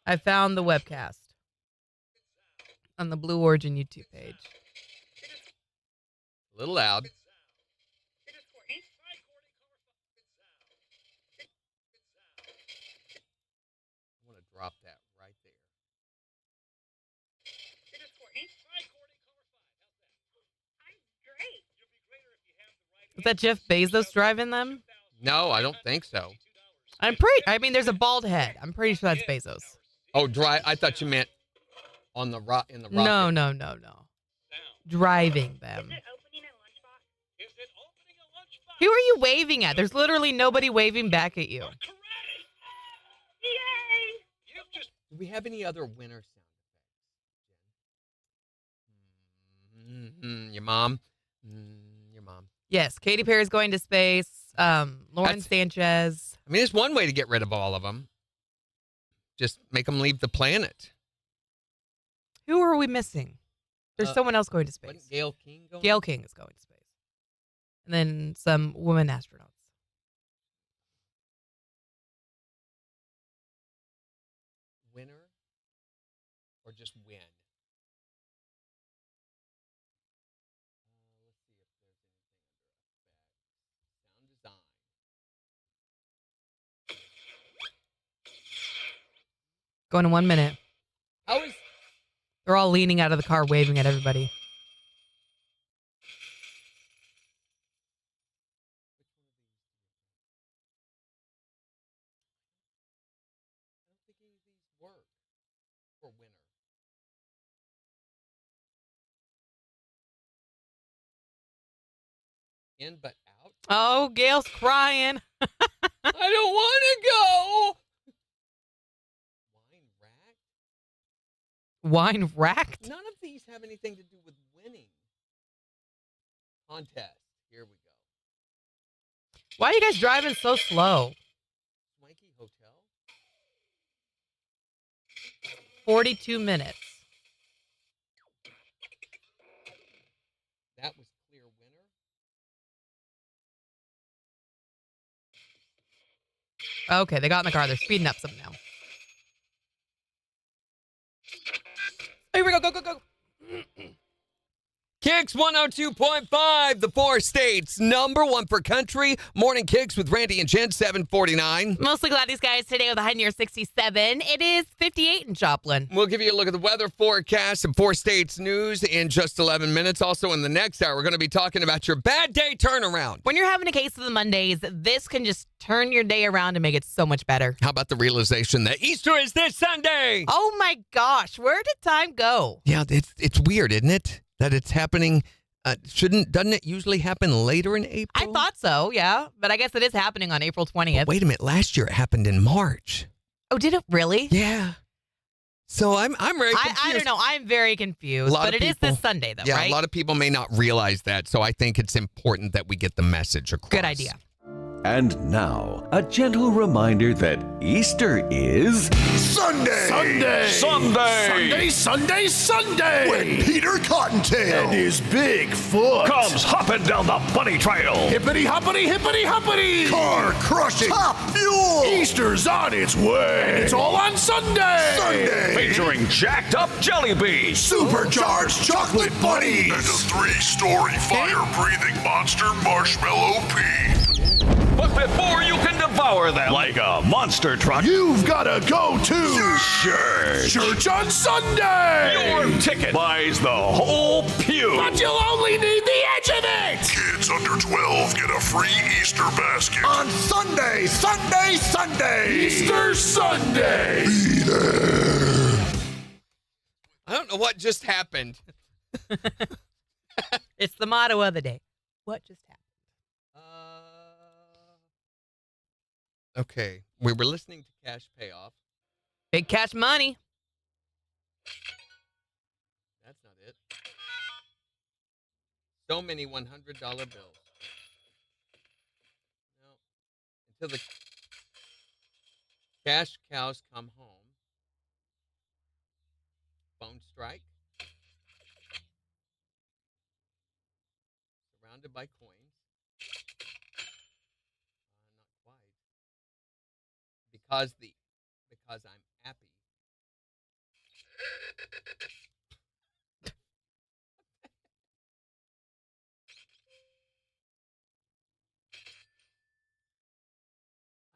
I found the webcast on the Blue Origin YouTube page. A little loud. I want to drop that right there. Is that Jeff Bezos driving them? No, I don't think so. I mean, there's a bald head. I'm pretty sure that's Bezos. Oh, drive. I thought you meant on the rock in the rocket. No. Driving them. Who are you waving at? There's literally nobody waving back at you. Yay! You've just Do we have any other winter sound effects, Jen? Your mom? Your mom. Yes, Katy Perry's going to space. Lauren Sanchez. I mean, it's one way to get rid of all of them. Just make them leave the planet. Who are we missing? There's someone else going to space. Wasn't Gail King going? Gail King is going to space. And then some women astronauts. Winner or just win? Let's see if there's anything under effects. Sound design. Going in 1 minute. How is They're all leaning out of the car, waving at everybody. I don't think any of these work for winner. In but out. Oh, Gail's crying. I don't want to go. Wine rack. Wine racked? None of these have anything to do with winning. Contest. Here we go. Why are you guys driving so slow? Swanky Hotel. 42 minutes. That was clear winner. Okay, they got in the car. They're speeding up some now. Here we go. Go, go, go. KIX 102.5, the 4 states, number 1 for country. Morning KIX with Randy and Jen, 749. Mostly glad these guys today with a high near 67. It is 58 in Joplin. We'll give you a look at the weather forecast and 4 states news in just 11 minutes. Also in the next hour, we're going to be talking about your bad day turnaround. When you're having a case of the Mondays, this can just turn your day around and make it so much better. How about the realization that Easter is this Sunday? Oh my gosh, where did time go? Yeah, it's weird, isn't it? That it's happening. Doesn't it usually happen later in April? I thought so, yeah. But I guess it is happening on April 20th. But wait a minute. Last year it happened in March. Oh, did it really? Yeah. So I'm very confused. I don't know. I'm very confused. But it is this Sunday, though, yeah, right? A lot of people may not realize that. So I think it's important that we get the message across. Good idea. And now, a gentle reminder that Easter is Sunday! When Peter Cottontail and his big foot comes hopping down the bunny trail. hippity hoppity hippity hoppity. Car crushing. Top fuel. Easter's on its way. And it's all on Sunday. Featuring jacked up jelly beans. Supercharged chocolate bunnies. And a 3-story fire-breathing monster marshmallow pea. But before you can devour them like a monster truck, You've got to go to church on Sunday. your ticket buys the whole pew. But you'll only need the edge of it. Kids under 12 get a free Easter basket. On Sunday. Easter Sunday. Be there. I don't know what just happened. It's the motto of the day. What just happened? Okay. We were listening to Cash Payoff. Big cash money. That's not it. So many $100 bills. No. Until the cash cows come home. Phone strike. Surrounded by coins. Not quite. Because I'm happy.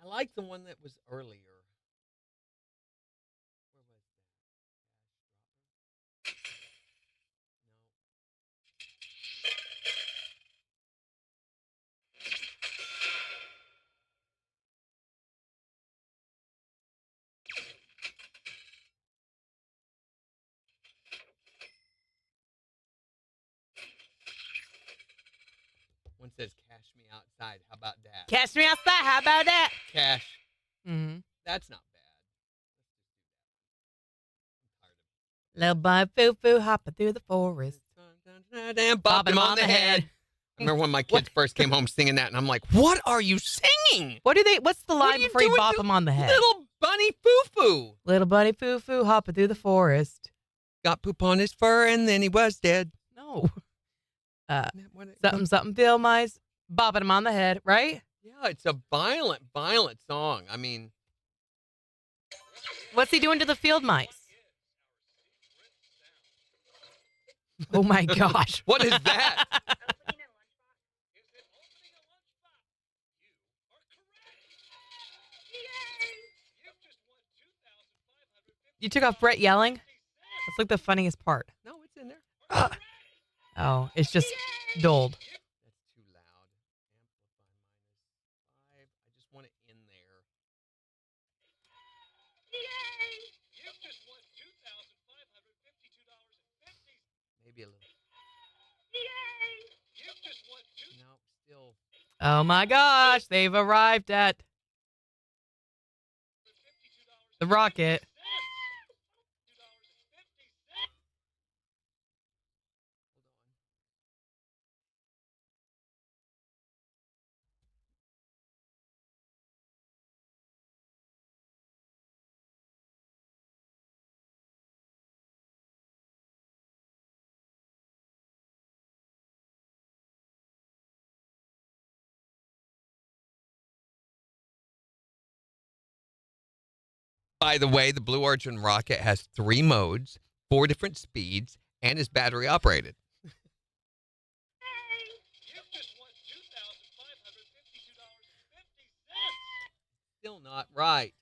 I like the one that was earlier. Where was that? One says cash me outside. How about that? Cash me outside. How about that? Cash. Mm-hmm. That's not bad. Little bunny foo-foo hopping through the forest. Bopped him on the head. I remember when my kids first came home singing that, and I'm like, what are you singing? What's the What line are you before you doing bop to him on the head? Little bunny foo-foo. Little bunny foo-foo hopping through the forest. Got poop on his fur, and then he was dead. No. Something field mice, bopping him on the head, right? Yeah, it's a violent, violent song. I mean, what's he doing to the field mice? Oh my gosh. What is that? You took off Brett yelling? That's like the funniest part. No, it's in there. Oh, it's just dulled. That's too loud. Amplify -5. I just want it in there. You just won $2,552.50. Maybe a little. You just won No, still. Oh my gosh, they've arrived at the rocket. By the way, the Blue Origin rocket has 3 modes, 4 different speeds, and is battery operated. Still not right.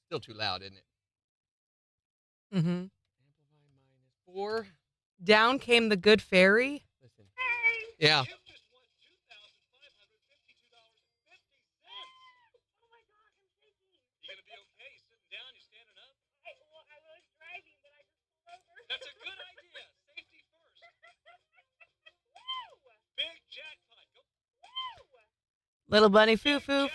Still too loud, isn't it? Mm-hmm. -4. Down came the good fairy. Listen. Yeah. That's a good idea. Safety first. Big jackpot. Little bunny foo-foo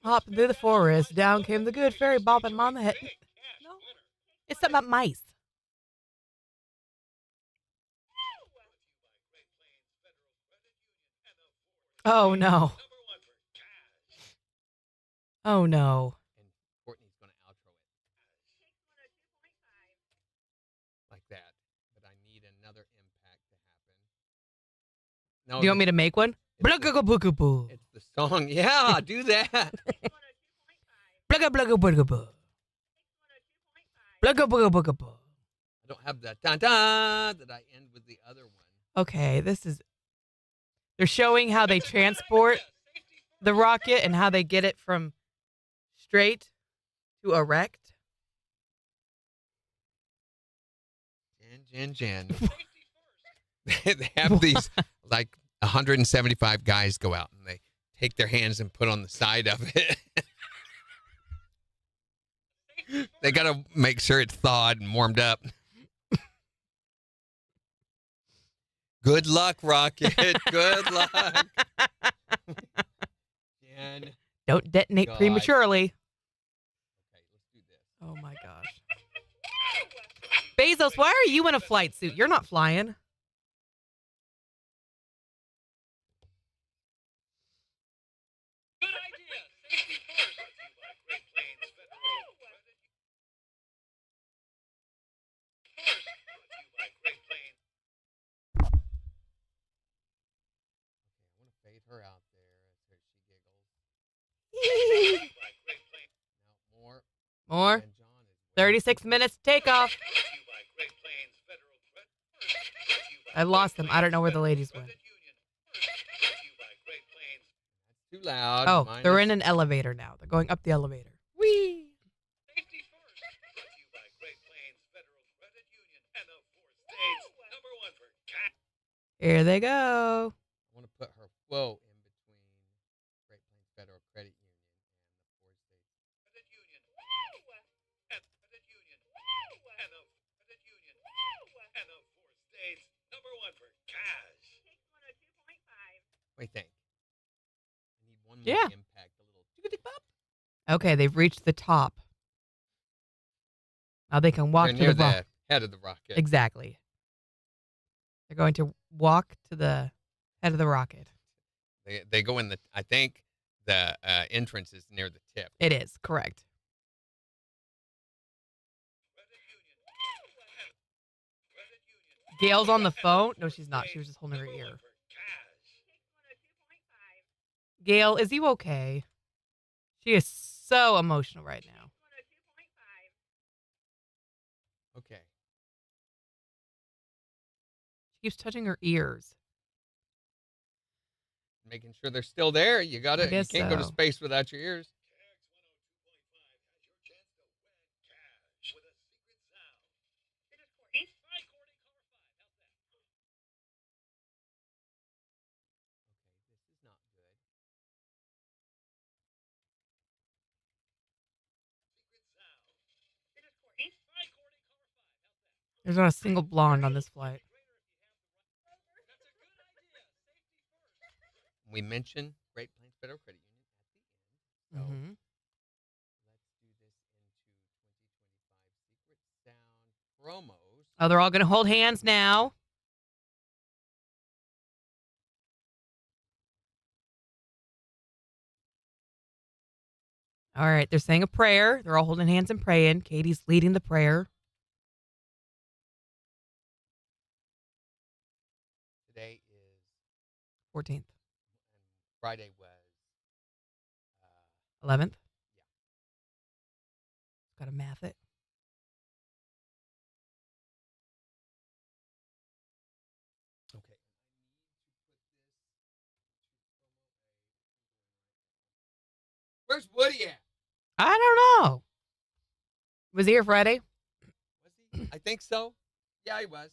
hopping through the forest. Down came the good fairy, bopping him on the head. No, it's something about mice. Oh no. Oh no. And Courtney's going to outro it. Like that. But I need another impact to happen. No, Do you want me to make one? Blugga-boo-boo. It's the song. Yeah, do that. Blugga-blugga-boo-boo. Blugga-boo-boo-boo. I don't have that da-da that I end with the other one. Okay, they're showing how they transport the rocket and how they get it from straight to erect. Jen. They have these like 175 guys go out and they take their hands and put on the side of it. They got to make sure it's thawed and warmed up. Good luck, Rocket. Good luck. Jen. Don't detonate God. prematurely. Okay, let's do this. Oh my gosh. Bezos, why are you in a flight suit? You're not flying. Good idea. Safety first. Great Plains Federal Credit Great Plains. Okay, I want to fade her out there as she giggles. No, more. More. And John is 36 minutes, takeoff. I lost them. I don't know where the ladies went. Too loud. Oh, Mine they're is- in an elevator now. They're going up the elevator. Whee! Safety first. Brought to you by Great Plains Federal Credit Union and the 4 states. #1 for cat. Here they go. I want to put her quote in between Great Plains Federal Credit Union and the 4 states. Credit Union. And Credit Union. And the Credit Union. And the 4 states. #1 for cash. What do you think? I need one more Yeah. impact. A little tick-a-tick-pop. Okay, they've reached the top. Now they can walk They're to near the rocket. the head of the rocket. Exactly. They're going to walk to the head of the rocket. They go in the. I think the entrance is near the tip. It is correct. Gail's on the phone. No, she's not. She was just holding her ear. Gail, is you okay? She is so emotional right now. Okay. She keeps touching her ears. Making sure they're still there. You I You guess can't go to so. space without your ears. This is not good. There's not a single blonde on this flight. We mentioned Great Plains Federal Credit Union at the end. So Mm-hmm. let's do this into 2025 Secret Sound promos. Oh, they're all going to hold hands now. All right, they're saying a prayer. They're all holding hands and praying. Katie's leading the prayer. Today is 14th, and Friday was 11th. Got to math it. okay. Where's Woody at? I don't know. Was he here Friday? Was he? I think so. Yeah, he was.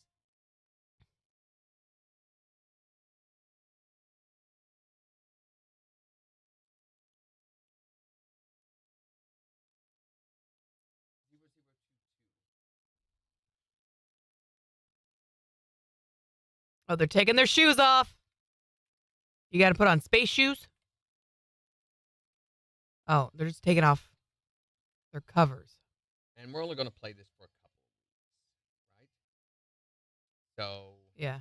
Oh, they're taking their shoes off. You got to put on space shoes. Oh, they're just taking off their covers. And we're only going to play this for a couple of weeks, right? So Yeah.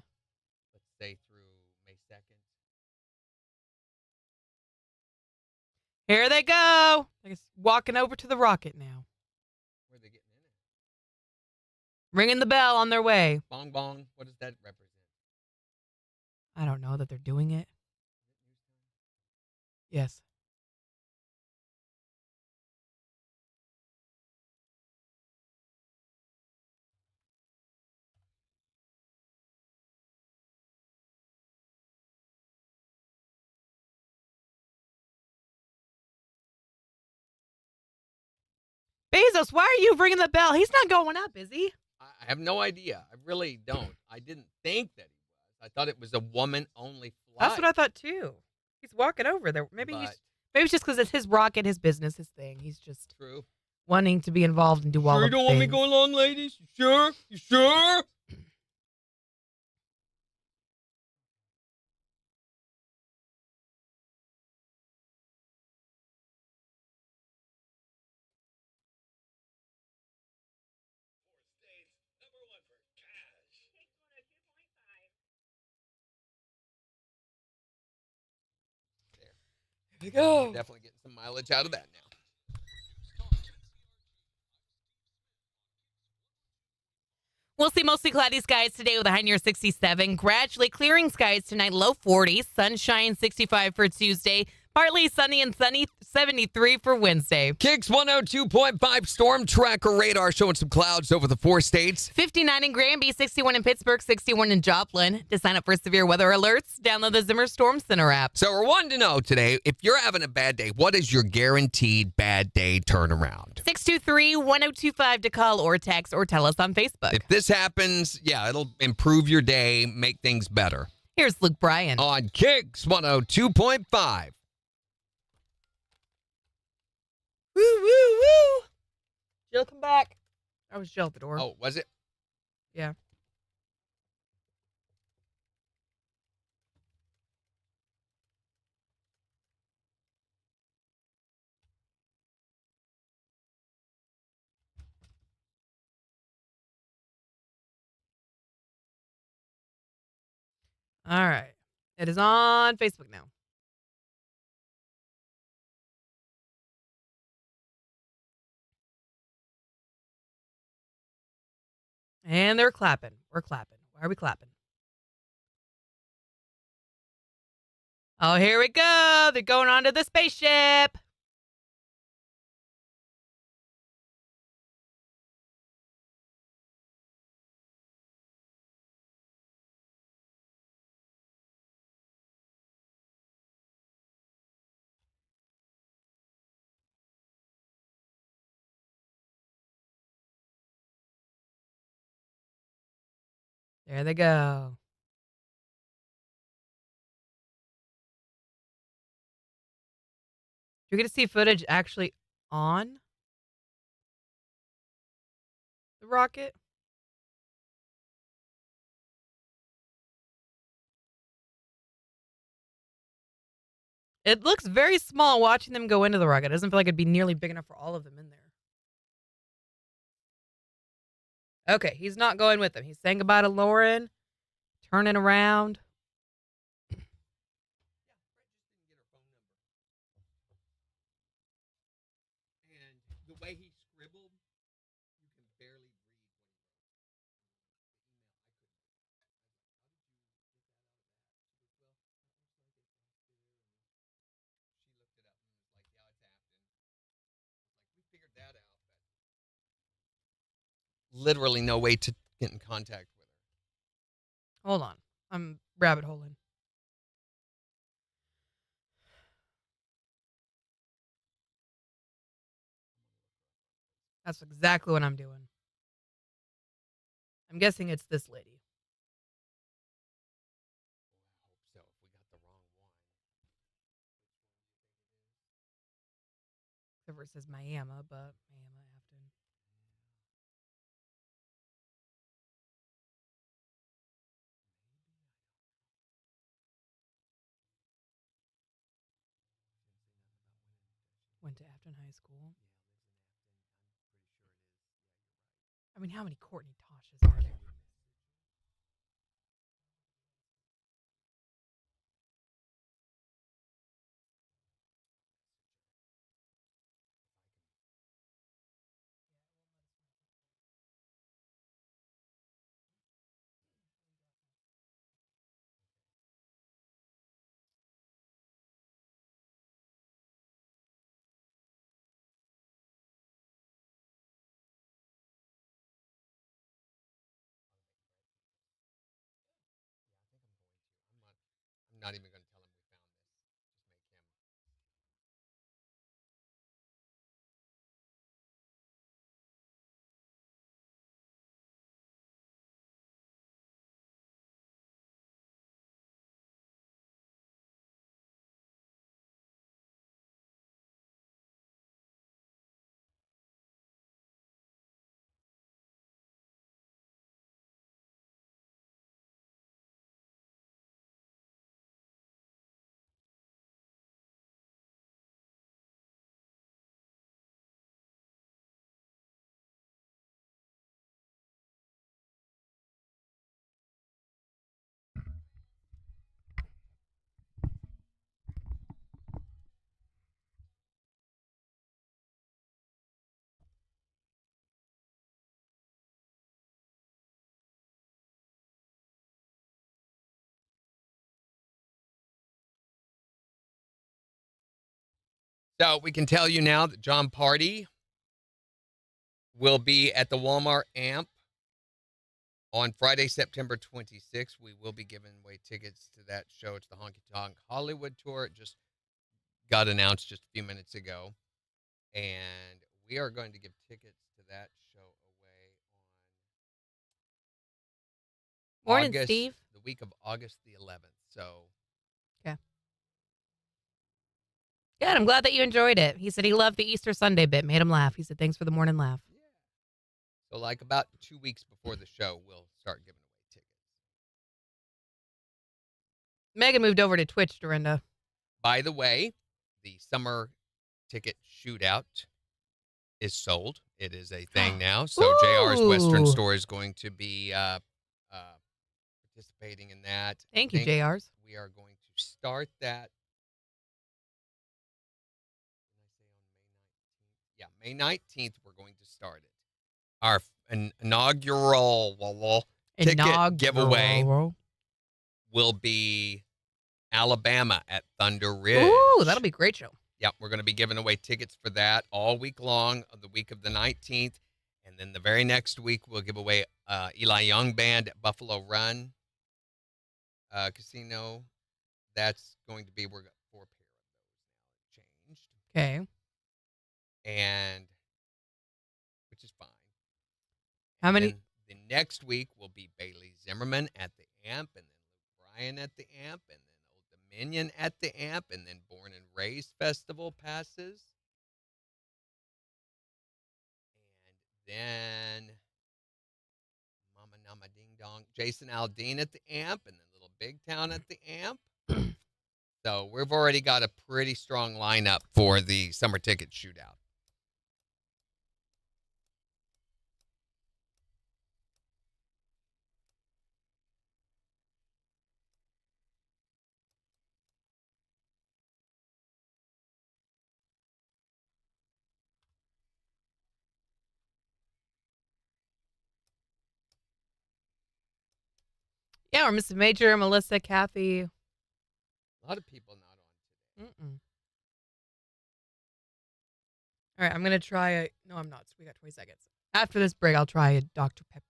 let's say through May 2nd. Here they go. They're just walking over to the rocket now. Where are they getting in it? Ringing the bell on their way. Bong bong. What does that represent? I don't know that they're doing it. Yes. Bezos, why are you ringing the bell? He's not going up, is he? I have no idea. I really don't. I didn't think that he was. I thought it was a woman-only flight. That's what I thought too. He's walking over there. Maybe But- maybe it's just because it's his rocket, his business, his thing. He's just True. wanting to be involved and do all Sure the you don't want me things. going along, ladies? You sure? You sure? There. Here we go. Definitely getting some mileage out of that now. We'll see mostly cloudy skies today with a high near 67. Gradually clearing skies tonight, low 40s. Sunshine 65 for Tuesday. Partly sunny and sunny 73 for Wednesday. KIX 102.5 storm tracker radar showing some clouds over the 4 states. 59 in Granby, 61 in Pittsburgh, 61 in Joplin. To sign up for severe weather alerts, download the Zimmer Storm Center app. So we're wanting to know today, if you're having a bad day, what is your guaranteed bad day turnaround? 623-1025 to call or text or tell us on Facebook. If this happens, yeah, it'll improve your day, make things better. Here's Luke Bryan. On KIX 102.5. Woo, woo, woo. Jill, come back. That was Jill at the door. Oh, was it? Yeah. All right. It is on Facebook now. And they're clapping. We're clapping. Why are we clapping? Oh, here we go. They're going onto the spaceship. There they go. You get to see footage actually on the rocket. It looks very small watching them go into the rocket. It doesn't feel like it'd be nearly big enough for all of them in there. Okay, he's not going with them. He's saying goodbye to Lauren, turning around. And the way he scribbled, you can barely read what he wrote. She looked it up and was like, yeah, it's Afton. Like, we figured that out, but literally no way to get in contact with her. Hold on. I'm rabbit holing. That's exactly what I'm doing. I'm guessing it's this lady. I hope so. If we got the wrong one. Except for it says Miami, but Miami Afton. Went to Afton High School. I mean, how many Courtney Tosches are there? I'm not even going to tell him we found this. Just make him. So we can tell you now that John Party will be at the Walmart Amp on Friday, September 26th. We will be giving away tickets to that show. It's the Honky Tonk Hollywood Tour. It just got announced just a few minutes ago. And we are going to give tickets to that show away on Morning, August, Steve. the week of August the 11th. So, Okay. Good. I'm glad that you enjoyed it. He said he loved the Easter Sunday bit. Made him laugh. He said, thanks for the morning laugh. yeah. So like about 2 weeks before the show, we'll start giving away tickets. Megan moved over to Twitch, Dorinda. By the way, the summer ticket shootout is sold. It is a thing now. So JR's Western Ooh. Store is going to be participating participating in that. Thank you, I think JRs. we are going to start that. Yeah, May 19th, we're going to start it. Our inaugural ticket giveaway will be Alabama at Thunder Ridge. Ooh, that'll be a great show. Yep, we're going to be giving away tickets for that all week long of the week of the 19th. And then the very next week, we'll give away Eli Young Band at Buffalo Run Casino. That's going to be, we're got 4 pair of those now changed. Okay. And, which is fine. How many? And the next week will be Bailey Zimmerman at the Amp, and then Luke Bryan at the Amp, and then Old Dominion at the Amp, and then Born and Raised Festival passes. And then Mama Nama Ding Dong, Jason Aldean at the Amp, and then Little Big Town at the Amp. So we've already got a pretty strong lineup for the summer ticket shootout. Yeah, or Mrs. Major, Melissa, Kathy. A lot of people not on today. All right, I'm going to try a... No, I'm not. We got 20 seconds. After this break, I'll try a Dr. Pepper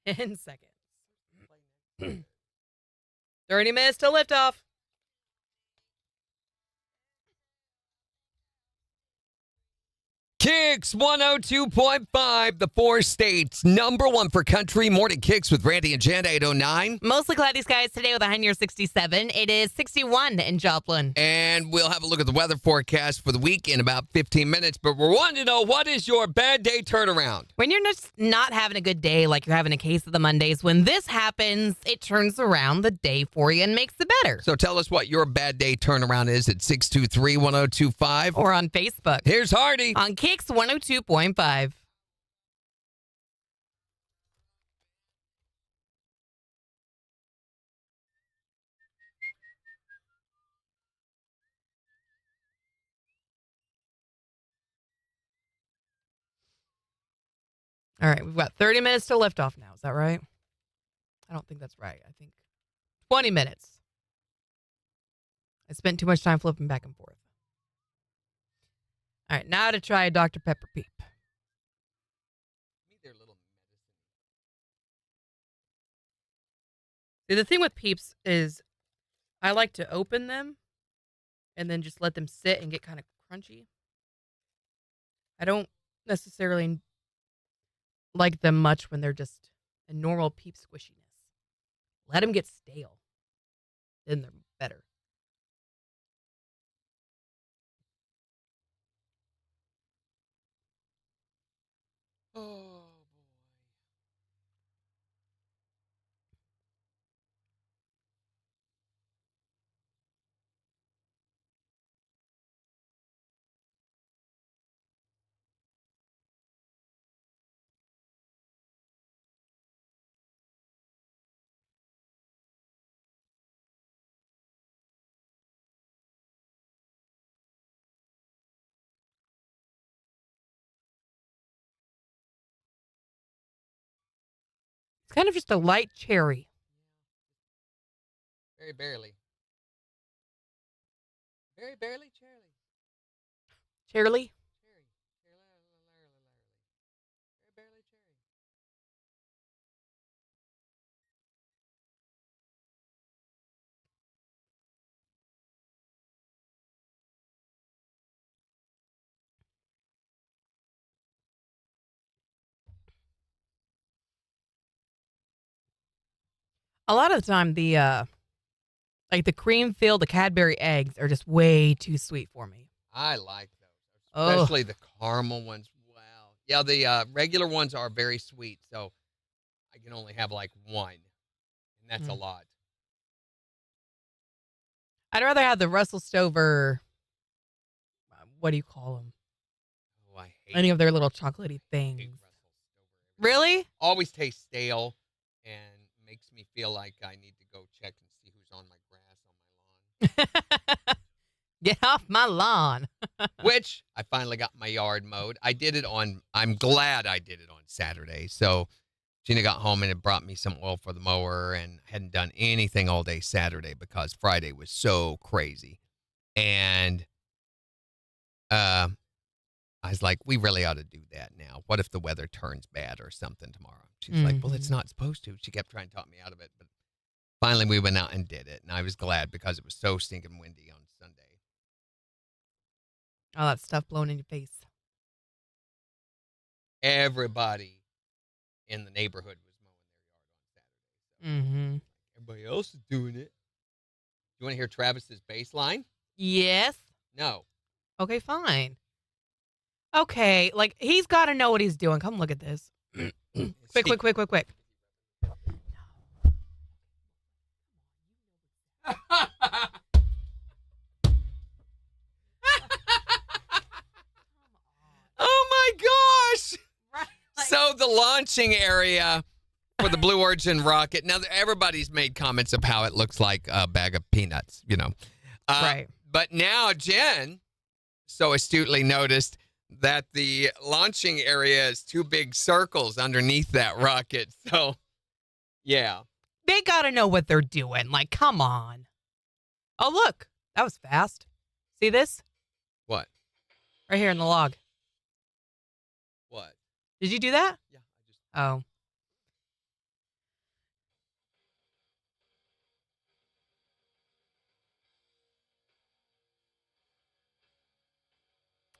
Peep. 10 seconds. 30 minutes to liftoff. KIX 102.5, the 4 states, #1 for country. Morning KIX with Randy and Jen, 809. Mostly cloudy skies today with a high near 67. It is 61 in Joplin. And we'll have a look at the weather forecast for the week in about 15 minutes. But we're wanting to know, what is your bad day turnaround? When you're just not having a good day, like you're having a case of the Mondays, when this happens, it turns around the day for you and makes it better. So tell us what your bad day turnaround is at 623-1025. Or on Facebook. Here's Hardy. On KIX 102.5. All right, we've got 30 minutes to lift off now. Is that right? I don't think that's right. I think 20 minutes. I spent too much time flipping back and forth. All right, now to try a Dr. Pepper Peep. See, the thing with Peeps is I like to open them and then just let them sit and get kind of crunchy. I don't necessarily like them much when they're just a normal Peep squishiness. Let them get stale. Then they're better. Oh, boy. It's kind of just a light cherry. Very barely. Very barely cherry. Cherry? Very barely cherry. A lot of the time, the cream filled, the Cadbury eggs are just way too sweet for me. I like those, Oh. especially the caramel ones. Wow. Yeah, the regular ones are very sweet, so I can only have like one, and that's a lot. I'd rather have the Russell Stover, what do you call them? Oh, I Any of their little chocolatey things. Really? Always tastes stale and makes me feel like I need to go check and see who's on my grass on my lawn. Get off my lawn. Which I finally got my yard mowed. I'm glad I did it on Saturday. So Gina got home and it brought me some oil for the mower, and hadn't done anything all day Saturday because Friday was so crazy. And I was like, we really ought to do that now. What if the weather turns bad or something tomorrow? She's like, well, it's not supposed to. She kept trying to talk me out of it. But finally we went out and did it. And I was glad because it was so stinking windy on Sunday. All that stuff blowing in your face. Everybody in the neighborhood was mowing their yard on Saturday. So Mm-hmm. everybody else is doing it. You want to hear Travis's bass line? Yes. No. Okay, fine. Okay, like, he's got to know what he's doing. Come look at this. Quick. Oh my gosh! So the launching area for the Blue Origin rocket. Now everybody's made comments of how it looks like a bag of peanuts, Right. But now Jen so astutely noticed that the launching area is two big circles underneath that rocket. So, yeah. They got to know what they're doing. Like, come on. Oh, look. That was fast. See this? What? Right here in the log. What? Did you do that? Yeah, I just. Oh.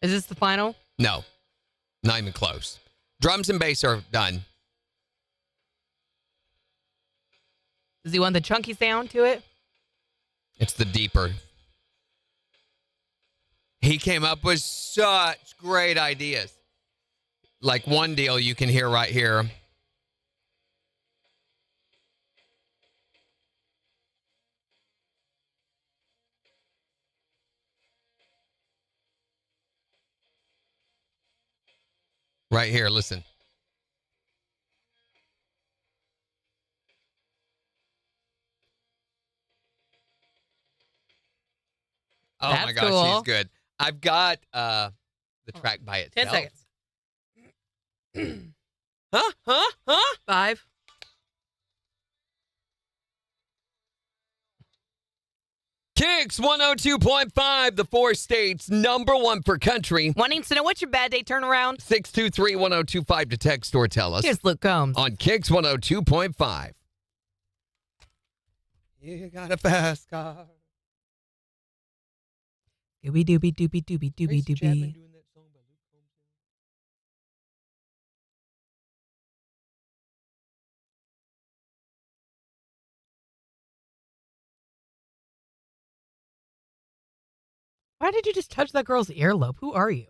Is this the final? No, not even close. Drums and bass are done. Does he want the chunky sound to it? It's the deeper. He came up with such great ideas. Like one deal you can hear right here. Right here, listen. Oh That's my gosh, cool. he's good. I've got the track by 10 itself. seconds. Huh? 5. KIX 102.5, the 4 states, number 1 for country. One needs to know, what's your bad day turnaround? 623-1025 to text or tell us. Here's Luke Combs. On KIX 102.5. You got a fast car. Doobie doobie doobie doobie doobie Tracy Chapman doobie. doing that song by Luke Combs. Why did you just touch that girl's earlobe? Who are you?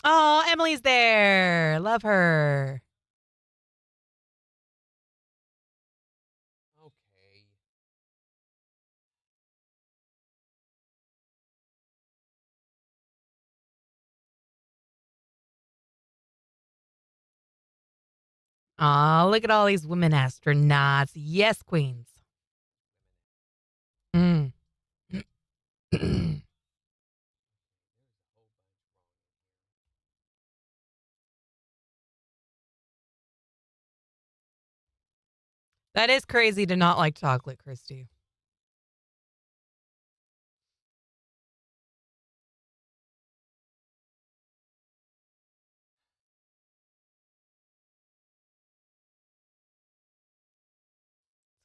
Oh, Emily's there. Love her. Okay. Oh, look at all these women astronauts. Yes, queens. Mm. That is crazy to not like chocolate, Christy.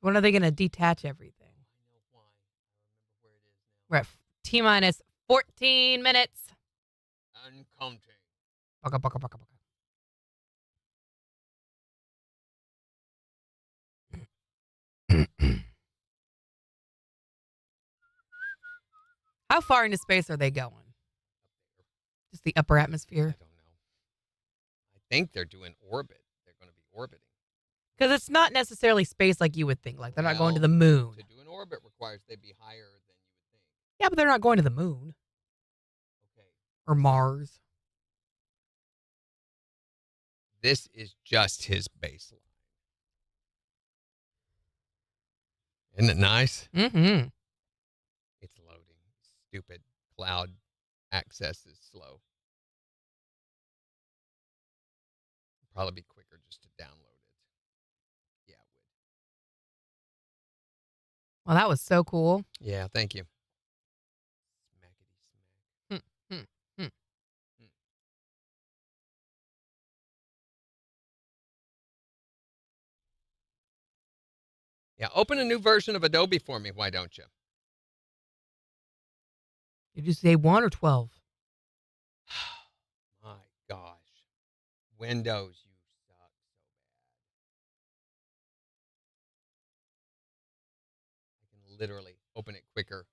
When are they going to detach everything? I know why. I remember where it is now. We're at T minus 14 minutes. And counting. Baka, baka, baka, baka. How far into space are they going? Just the upper atmosphere? I don't know. I think they're doing orbit. They're going to be orbiting. Because it's not necessarily space like you would think. Like, they're not going to Well, the moon. To do an orbit requires they be higher than you would think. Yeah, but they're not going to the moon. Okay. or Mars. This is just his baseline. Isn't it nice? Mm-hmm. It's loading. Stupid cloud access is slow. Probably be quicker just to download it. Yeah, it Well, that was so cool. would. Yeah, thank you. Smackety smack. Hmm, hmm. Yeah, open a new version of Adobe for me, why don't you? Did you say 1 or 12? My gosh. Windows, you suck so bad. I can literally open it quicker.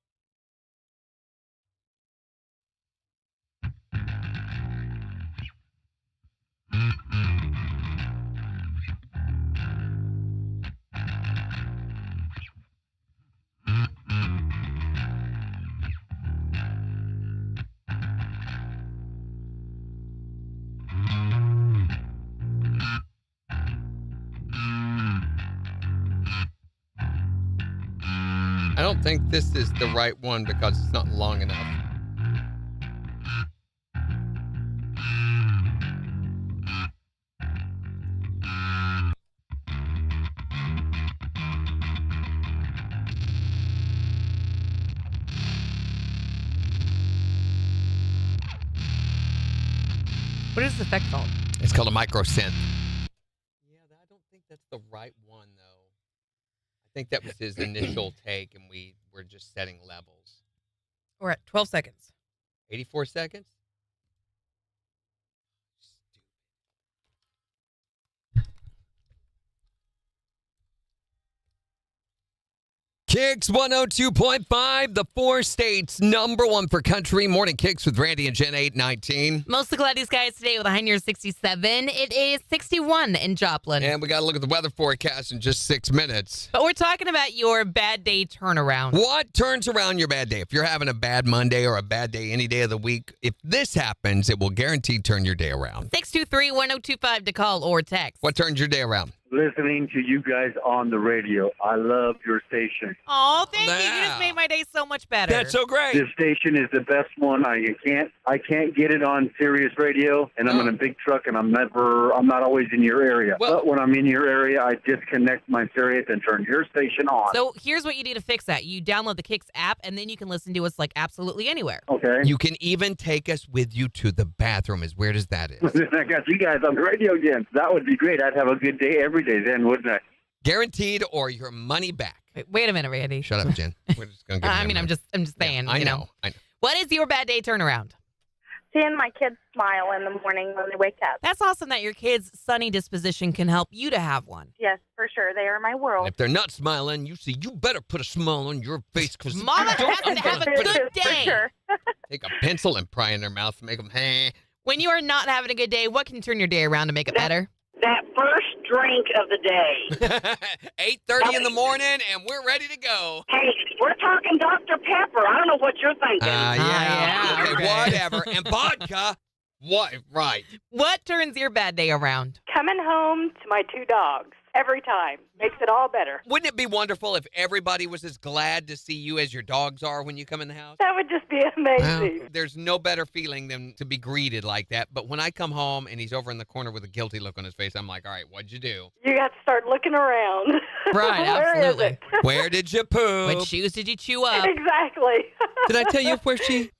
I don't think this is the right one because it's not long enough. What is this effect called? It's called a micro synth. Yeah, I don't think that's the right one, though. I think that was his initial take, and we were just setting levels. We're at 12 seconds. 84 seconds? KIX 102.5, the 4 states #1 for country. Morning KIX with Randy and Jen 819. Mostly cloudy skies today with a high near 67. It is 61 in Joplin. And we got to look at the weather forecast in just 6 minutes. But we're talking about your bad day turnaround. What turns around your bad day? If you're having a bad Monday or a bad day any day of the week, if this happens, it will guaranteed turn your day around. 623-1025 to call or text. What turns your day around? Listening to you guys on the radio. I love your station. Oh, thank you. You Wow. just made my day so much better. That's so great. This station is the best one. I can't get it on Sirius Radio, and I'm in a big truck, and I'm not always in your area. Well- But when I'm in your area, I disconnect my Sirius and turn your station on. So here's what you need to fix that. You download the KIX app, and then you can listen to us like absolutely anywhere. Okay. You can even take us with you to the bathroom, as weird as that is. I got you guys on the radio again. That would be great. I'd have a good day every day then, wouldn't I? Guaranteed or your money back. Wait a minute, Randy. Shut up, Jen. We're just going to I'm just saying. Yeah, I you know. What is your bad day turnaround? Seeing my kids smile in the morning when they wake up. That's awesome that your kids' sunny disposition can help you to have one. Yes, for sure. They are my world. If they're not smiling, you better put a smile on your face because Mama has to have a good For day. sure. take a pencil and pry in their mouth and make them, hey. When you are not having a good day, what can turn your day around to make it better? That first drink of the day. 8:30 in the morning, and we're ready to go. Hey, we're talking Dr. Pepper. I don't know what you're thinking. yeah, Okay, okay. whatever. And vodka. What? Right. What turns your bad day around? Coming home to my 2 dogs every time makes it all better. Wouldn't it be wonderful if everybody was as glad to see you as your dogs are when you come in the house? That would just be Well, amazing. there's no better feeling than to be greeted like that. But when I come home and he's over in the corner with a guilty look on his face, I'm like, all right, what'd you do? You got to start looking around. Right, Where is absolutely. it? Where did you poop? What shoes did you chew up? Exactly. Did I tell you where she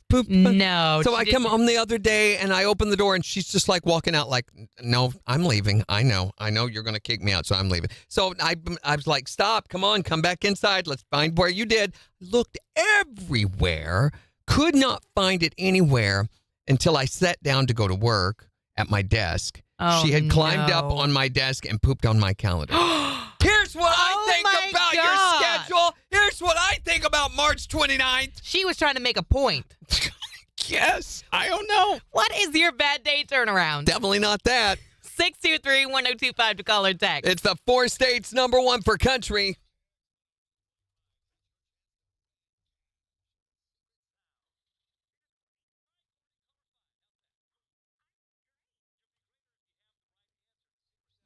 pooped? No. So she I come home the other day and I open the door and she's just like walking out like, no, I'm leaving. I know you're going to kick me out, so I'm leaving. So I was like, stop, come on, come back inside. Let's find where you did. Looked everywhere, could not find it anywhere until I sat down to go to work at my desk. Oh, She had climbed up no. on my desk and pooped on my calendar. Here's what I Oh think my about God. your schedule. Here's what I think about March 29th. She was trying to make a point. Yes, I don't know. What is your bad day turnaround? Definitely not that. 623-1025 to call or text. It's the 4 states #1 for country.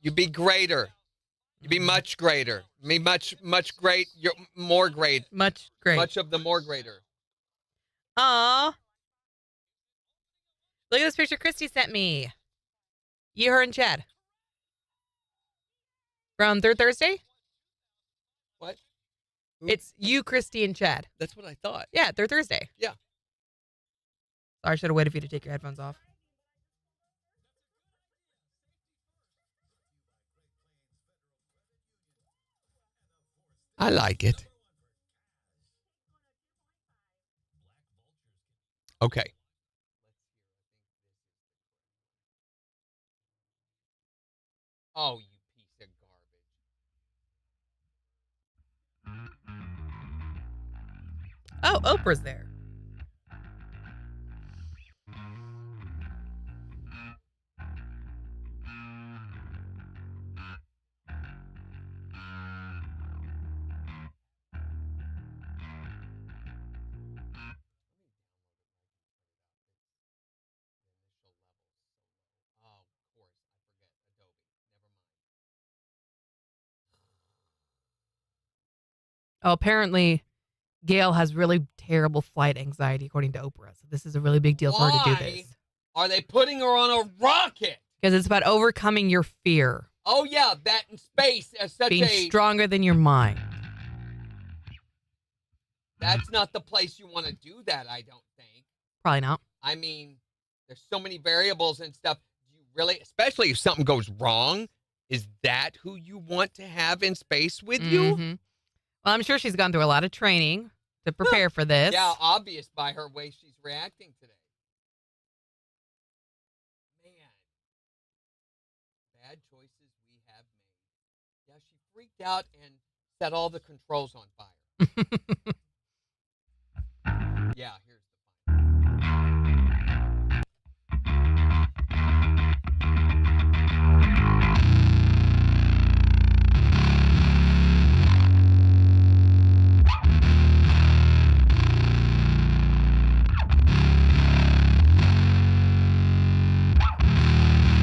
You'd be greater. You'd be much greater. Me much great. You're more great. Much great. Much of the more greater. Aw. Look at this picture Christy sent me. You, her, and Chad. From Third Thursday? What? It's you, Christy, and Chad. That's what I thought. Yeah, Third Thursday. Yeah. Sorry, I should have waited for you to take your headphones off. I like it. Okay. Oh, you piece of garbage. Oh, Oprah's there. Oh, apparently Gail has really terrible flight anxiety, according to Oprah. So this is a really big deal for her to do this. Are they putting her on a rocket? Because it's about overcoming your fear. Oh, yeah, that in space as such Being stronger than your mind. That's not the place you want to do that, I don't think. Probably not. I mean, there's so many variables and stuff. You really, especially if something goes wrong, is that who you want to have in space with you? Well, I'm sure she's gone through a lot of training to prepare for this. Yeah, obvious by her way she's reacting today. Man, bad choices we have made. Yeah, she freaked out and set all the controls on fire. Yeah, here's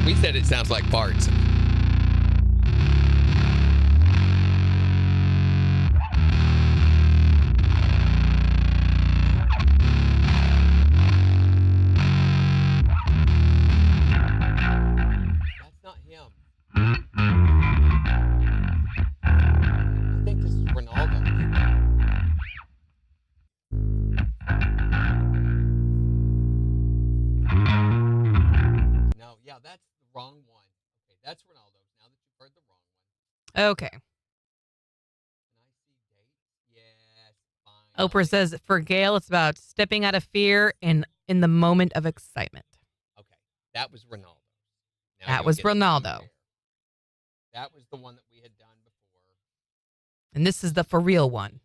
We said it sounds like farts. That's not him. I think this is Ronaldo. No, yeah, that's the wrong one. Okay, that's Ronaldo's. Now that you've heard the wrong one. Okay. Can I see dates? Yes, fine. Oprah says for Gail, it's about stepping out of fear and in the moment of excitement. Okay, that was Ronaldo. Now That you'll was get to see Ronaldo. where. That was the one that we had done before. And this is the for real one.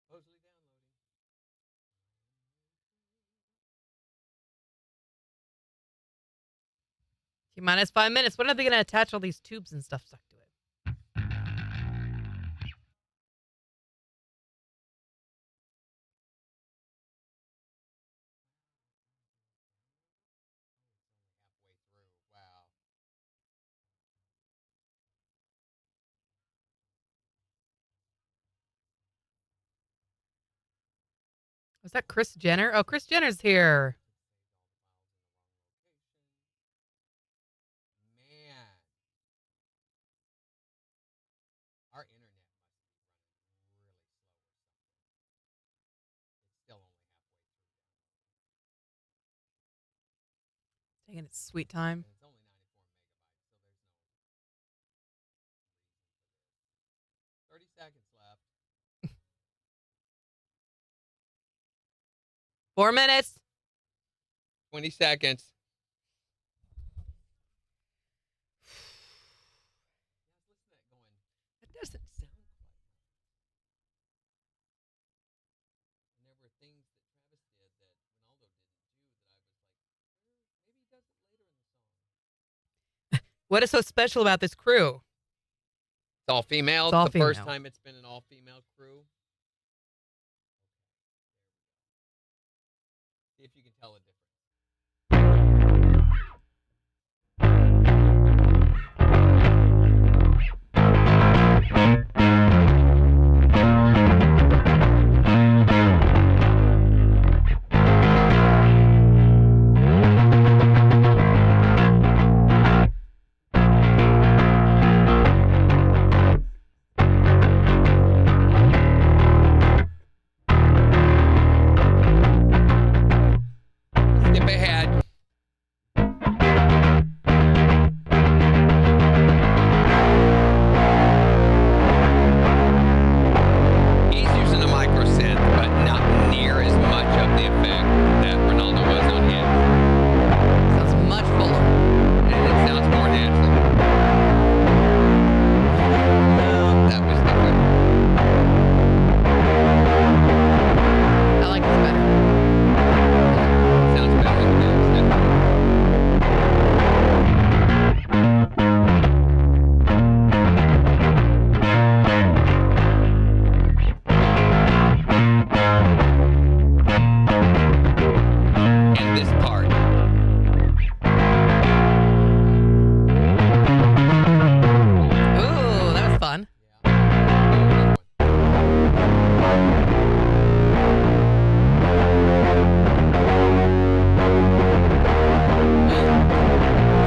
Supposedly downloading. T-minus 5 minutes. When are they going to attach all these tubes and stuff stuck to it? Halfway through. Wow. Was that Kris Jenner? Oh, Kris Jenner's here. Man. Our internet must be running really slow or something. It's still only halfway through. Taking its sweet time. And it's only 94 megabytes, so there's no 30 seconds left. 4 minutes. 20 seconds. Listen to that going. That doesn't sound quite right. And there were things that Travis did that Ronaldo didn't do that I was like, maybe he does it later in the song. What is so special about this crew? It's all female. It's all the first female. time it's been an all-female crew. See if you can tell a difference. Skip ahead. He's using a micro synth, but not near as much of the effect that Ronaldo was on his. Sounds much fuller. And it sounds more natural. That was different. I like this better. Sounds better than this, definitely. And this part. Ooh, that was fun.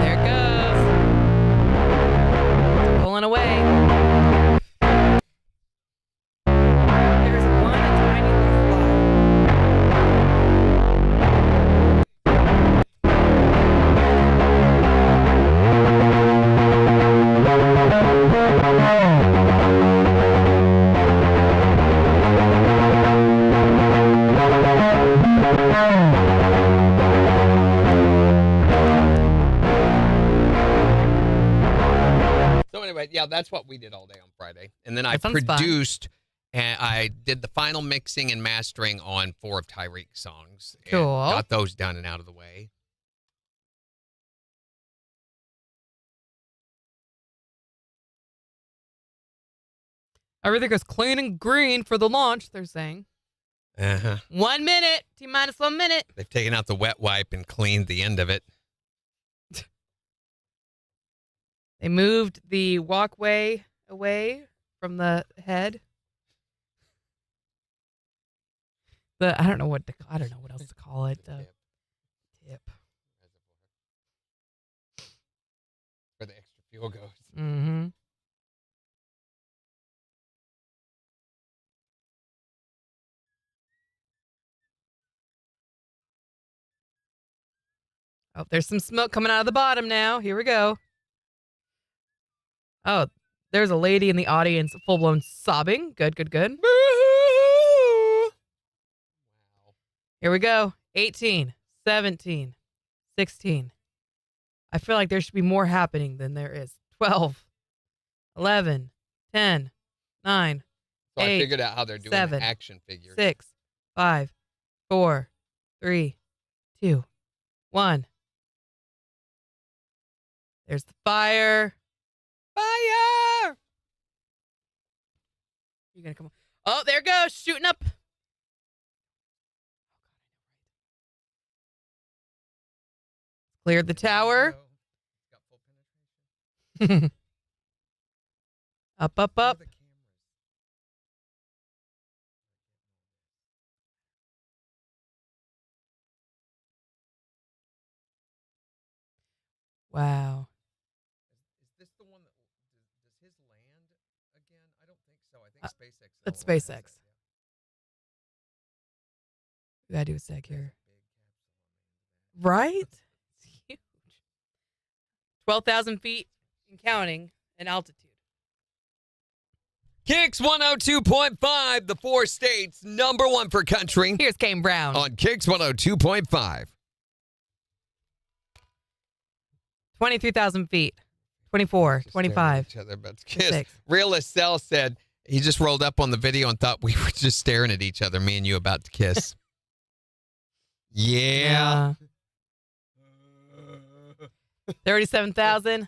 There it goes. It's pulling away. There's one tiny little fly. So anyway, yeah, that's what we did all day on Friday. And then I That sounds fun. produced and I did the final mixing and mastering on 4 of Tyreek's songs. And Cool. got those done and out of the way. Everything is clean and green for the launch, they're saying. Uh-huh. 1 minute. T-minus 1 minute. They've taken out the wet wipe and cleaned the end of it. They moved the walkway away from the head. I don't know what else to call it. The tip. Where the extra fuel goes. Mm-hmm. Oh, there's some smoke coming out of the bottom now. Here we go. Oh, there's a lady in the audience full-blown sobbing. Good, good, good. Here we go. 18, 17, 16. I feel like there should be more happening than there is. 12, 11, 10, 9, So 8, I figured out how they're doing 7, the action figures. 6, 5, 4, 3, 2, 1. There's the fire. Fire! You're going to come on. Oh, there it goes. Shooting up. Cleared the tower. Up, up, up. Wow. Is this the one that does his land again? I don't think so. I think SpaceX. That's SpaceX. We gotta do a sec here. Right? It's huge. 12,000 feet and counting in altitude. KIX 102.5, the 4 states, number 1 for country. Here's Kane Brown. On KIX 102.5. 23,000 feet. 24, 25. Each other, but kiss. 6. Realist Cell said he just rolled up on the video and thought we were just staring at each other, me and you about to kiss. Yeah. 37,000.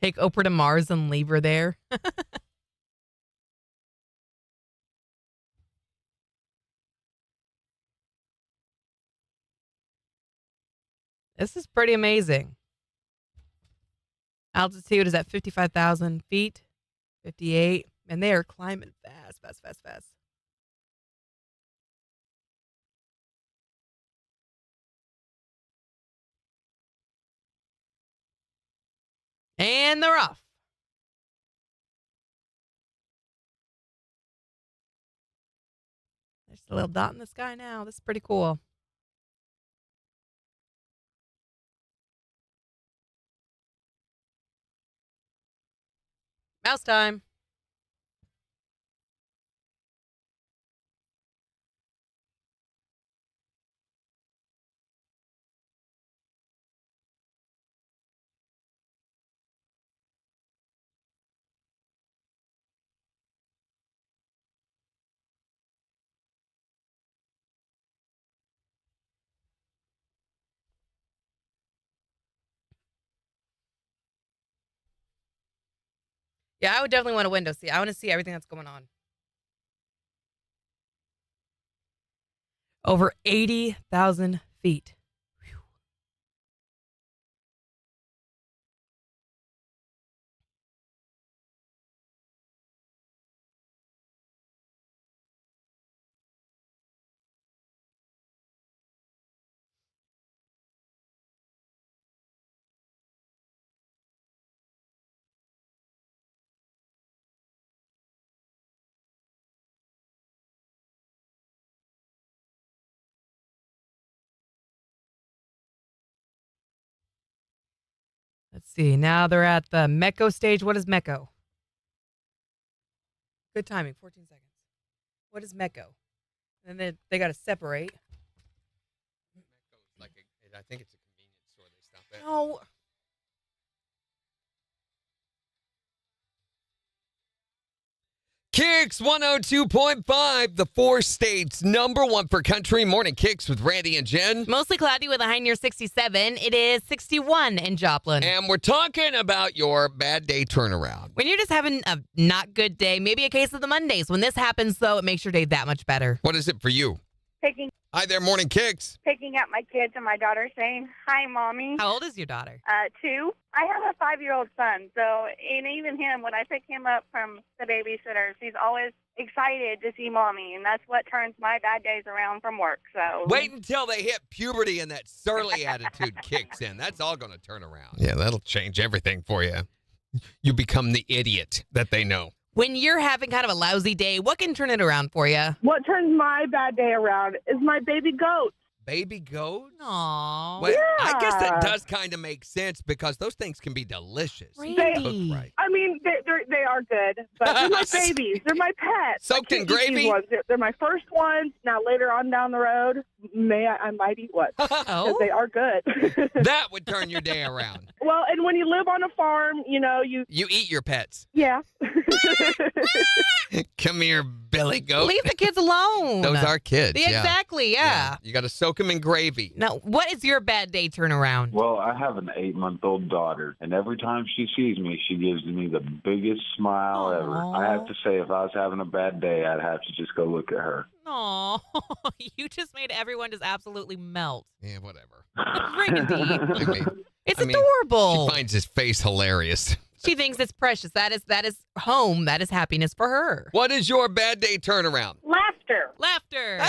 Take Oprah to Mars and leave her there. This is pretty amazing. Altitude is at 55,000 feet, 58, and they are climbing fast, fast, fast, fast. And they're off. There's a little dot in the sky now. This is pretty cool. Mouse time. Yeah, I would definitely want a window seat. I want to see everything that's going on. Over 80,000 feet. Whew. Let's see. Now they're at the Mecco stage. What is Mecco? Good timing. 14 seconds. What is Mecco? And then they got to separate. Like I think it's a convenience store they stop at. No. KIX 102.5, the 4 states number 1 for country. Morning KIX with Randy and Jen. Mostly cloudy with a high near 67. It is 61 in Joplin. And we're talking about your bad day turnaround. When you're just having a not good day, maybe a case of the Mondays. When this happens, though, it makes your day that much better. What is it for you? Hi there, morning KIX. Picking up my kids and my daughter saying, "Hi, Mommy." How old is your daughter? 2. I have a 5-year-old son, so and even him, when I pick him up from the babysitters, he's always excited to see Mommy, and that's what turns my bad days around from work. So Wait until they hit puberty and that surly attitude kicks in. That's all going to turn around. Yeah, that'll change everything for you. You become the idiot that they know. When you're having kind of a lousy day, what can turn it around for you? What turns my bad day around is my baby goat. Baby goats? Aww. Well, I guess that does kind of make sense because those things can be delicious. Randy. Cooked right. I mean, they are good, but they're my babies. They're my pets. Soaked in I can't eat gravy? these ones. They're my first ones. Now, later on down the road, I might eat one because Oh? they are good. That would turn your day around. Well, and when you live on a farm, you eat your pets. yeah. Come here, Billy Goat. Leave the kids alone. Those are kids. Yeah, exactly, yeah. You got to soak them in gravy. Now, what is your bad day turnaround? Well, I have an 8-month-old daughter, and every time she sees me, she gives me the biggest smile ever. I have to say, if I was having a bad day, I'd have to just go look at her. Aw, you just made everyone just absolutely melt. Yeah, whatever. Randy. It's adorable. She finds his face hilarious. She thinks it's precious. That is home. That is happiness for her. What is your bad day turnaround? laughter. Laughter.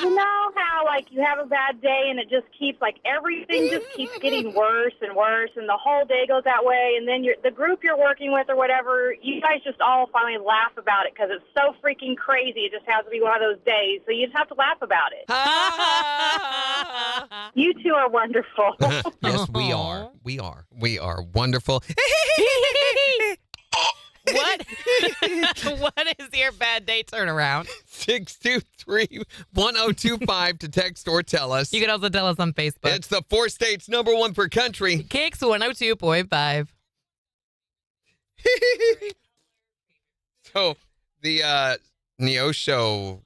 You know how, like, you have a bad day and it just keeps, like, everything just keeps getting worse and worse, and the whole day goes that way, and then the group you're working with or whatever, you guys just all finally laugh about it because it's so freaking crazy. It just has to be one of those days, so you just have to laugh about it. You two are wonderful. Yes, we are. We are. We are wonderful. What? What is your bad day turnaround? 623-1025 to text or tell us. You can also tell us on Facebook. It's the 4 states number 1 for country. KIX 102.5. So the Neo Show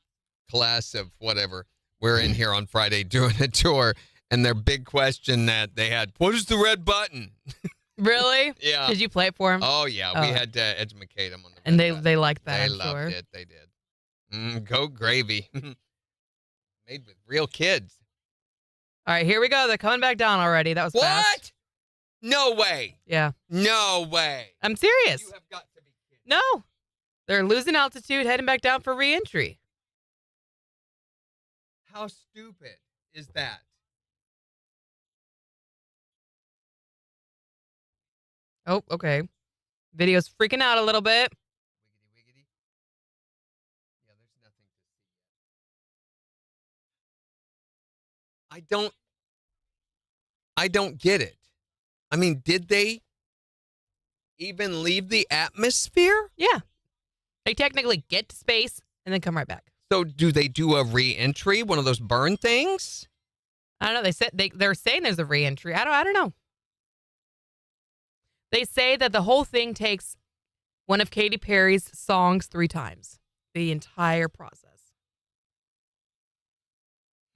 class of whatever, we're in here on Friday doing a tour, And their big question that they had, what is the red button? Really? Yeah. Did you play it for them? Oh, yeah. We had to educate them on the and red button. they liked that, They I'm loved sure. it. They did. Go gravy. Made with real kids. All right, here we go. They're coming back down already. That was What? fast. No way. Yeah. No way. I'm serious. You have got to be kidding. No. They're losing altitude, heading back down for re-entry. How stupid is that? Oh, okay. Video's freaking out a little bit. Wiggity, wiggity. Yeah, there's nothing to see yet. I don't get it. I mean, did they even leave the atmosphere? Yeah. They technically get to space and then come right back. So do they do a re-entry, one of those burn things? I don't know. They said they're saying there's a re-entry. I don't know. They say that the whole thing takes one of Katy Perry's songs 3 times. The entire process.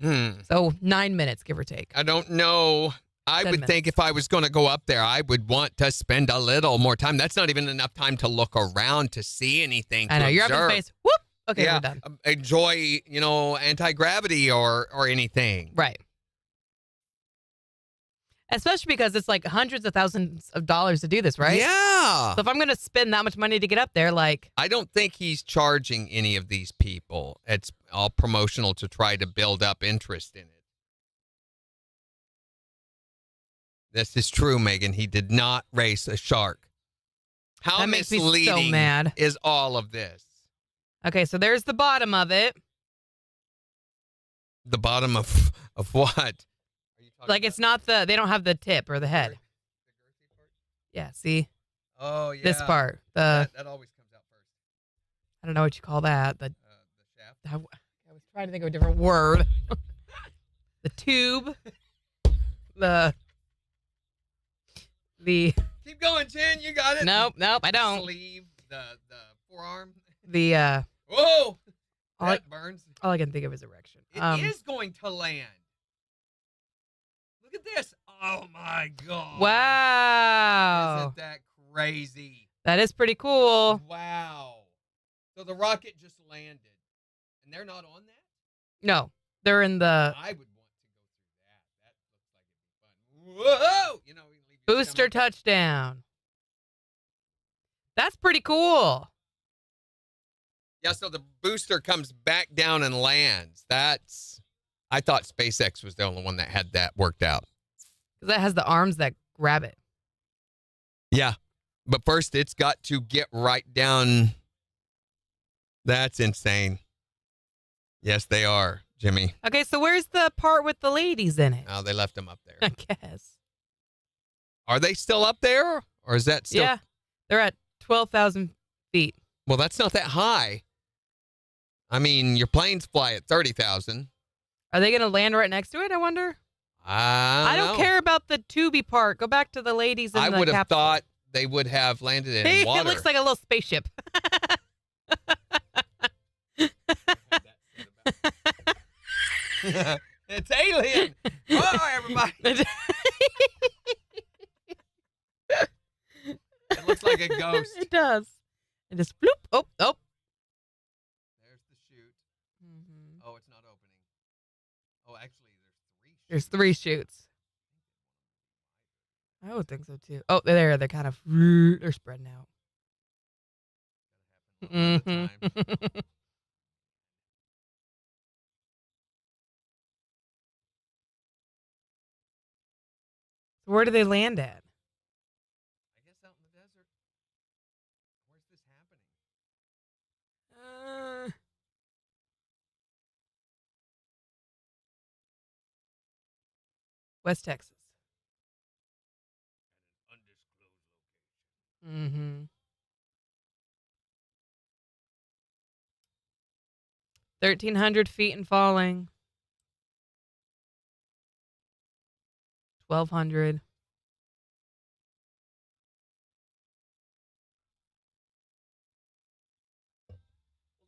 So 9 minutes, give or take. I don't know. I 10 would minutes. think if I was going to go up there, I would want to spend a little more time. That's not even enough time to look around to see anything. I know. You're up in space. Whoop. Okay, Yeah, we're done. enjoy, anti-gravity or anything. Right. Especially because it's like hundreds of thousands of dollars to do this, right? Yeah. So if I'm going to spend that much money to get up there, like... I don't think he's charging any of these people. It's all promotional to try to build up interest in it. This is true, Megan. He did not race a shark. How That makes me so misleading mad. is all of this? Okay, so there's the bottom of it. The bottom of what? Like it's not the... They don't have the tip or the head. Yeah, see? Oh, yeah. This part. The That always comes out first. I don't know what you call that. The shaft? I was trying to think of a different word. The tube. The Keep going, Jen. You got it. Nope, I don't. Sleeve, the forearm. The Whoa! all That burns. all I can think of is erection. It is going to land. Look at this. Oh, my God. Wow. Isn't that crazy? That is pretty cool. Wow. So the rocket just landed. And they're not on that? No, they're in the I would want to go through that. That looks like it'd be fun. Whoa! booster touchdown. That's pretty cool. Yeah, so the booster comes back down and lands. I thought SpaceX was the only one that had that worked out. Because that has the arms that grab it. Yeah. But first, it's got to get right down. That's insane. Yes, they are, Jimmy. Okay, so where's the part with the ladies in it? Oh, they left them up there. I guess. Are they still up there? Or is that still? Yeah, they're at 12,000 feet. Well, that's not that high. I mean, your planes fly at 30,000. Are they going to land right next to it, I wonder? I don't care about the tubey part. Go back to the ladies in I the would have capsule. thought they would have landed in Hey, water. it looks like a little spaceship. It's alien. Oh, everybody. It looks like a ghost. It does. And just bloop. Oh. There's the chute. Mm-hmm. Oh, it's not opening. Oh, actually, There's 3 chutes. I would think so too. Oh, they're kind of they're spreading out. Mm-hmm. So where do they land at? I guess out in the desert. Where's this happening? West Texas. Mm-hmm. 1,300 feet and falling. 1,200. Well,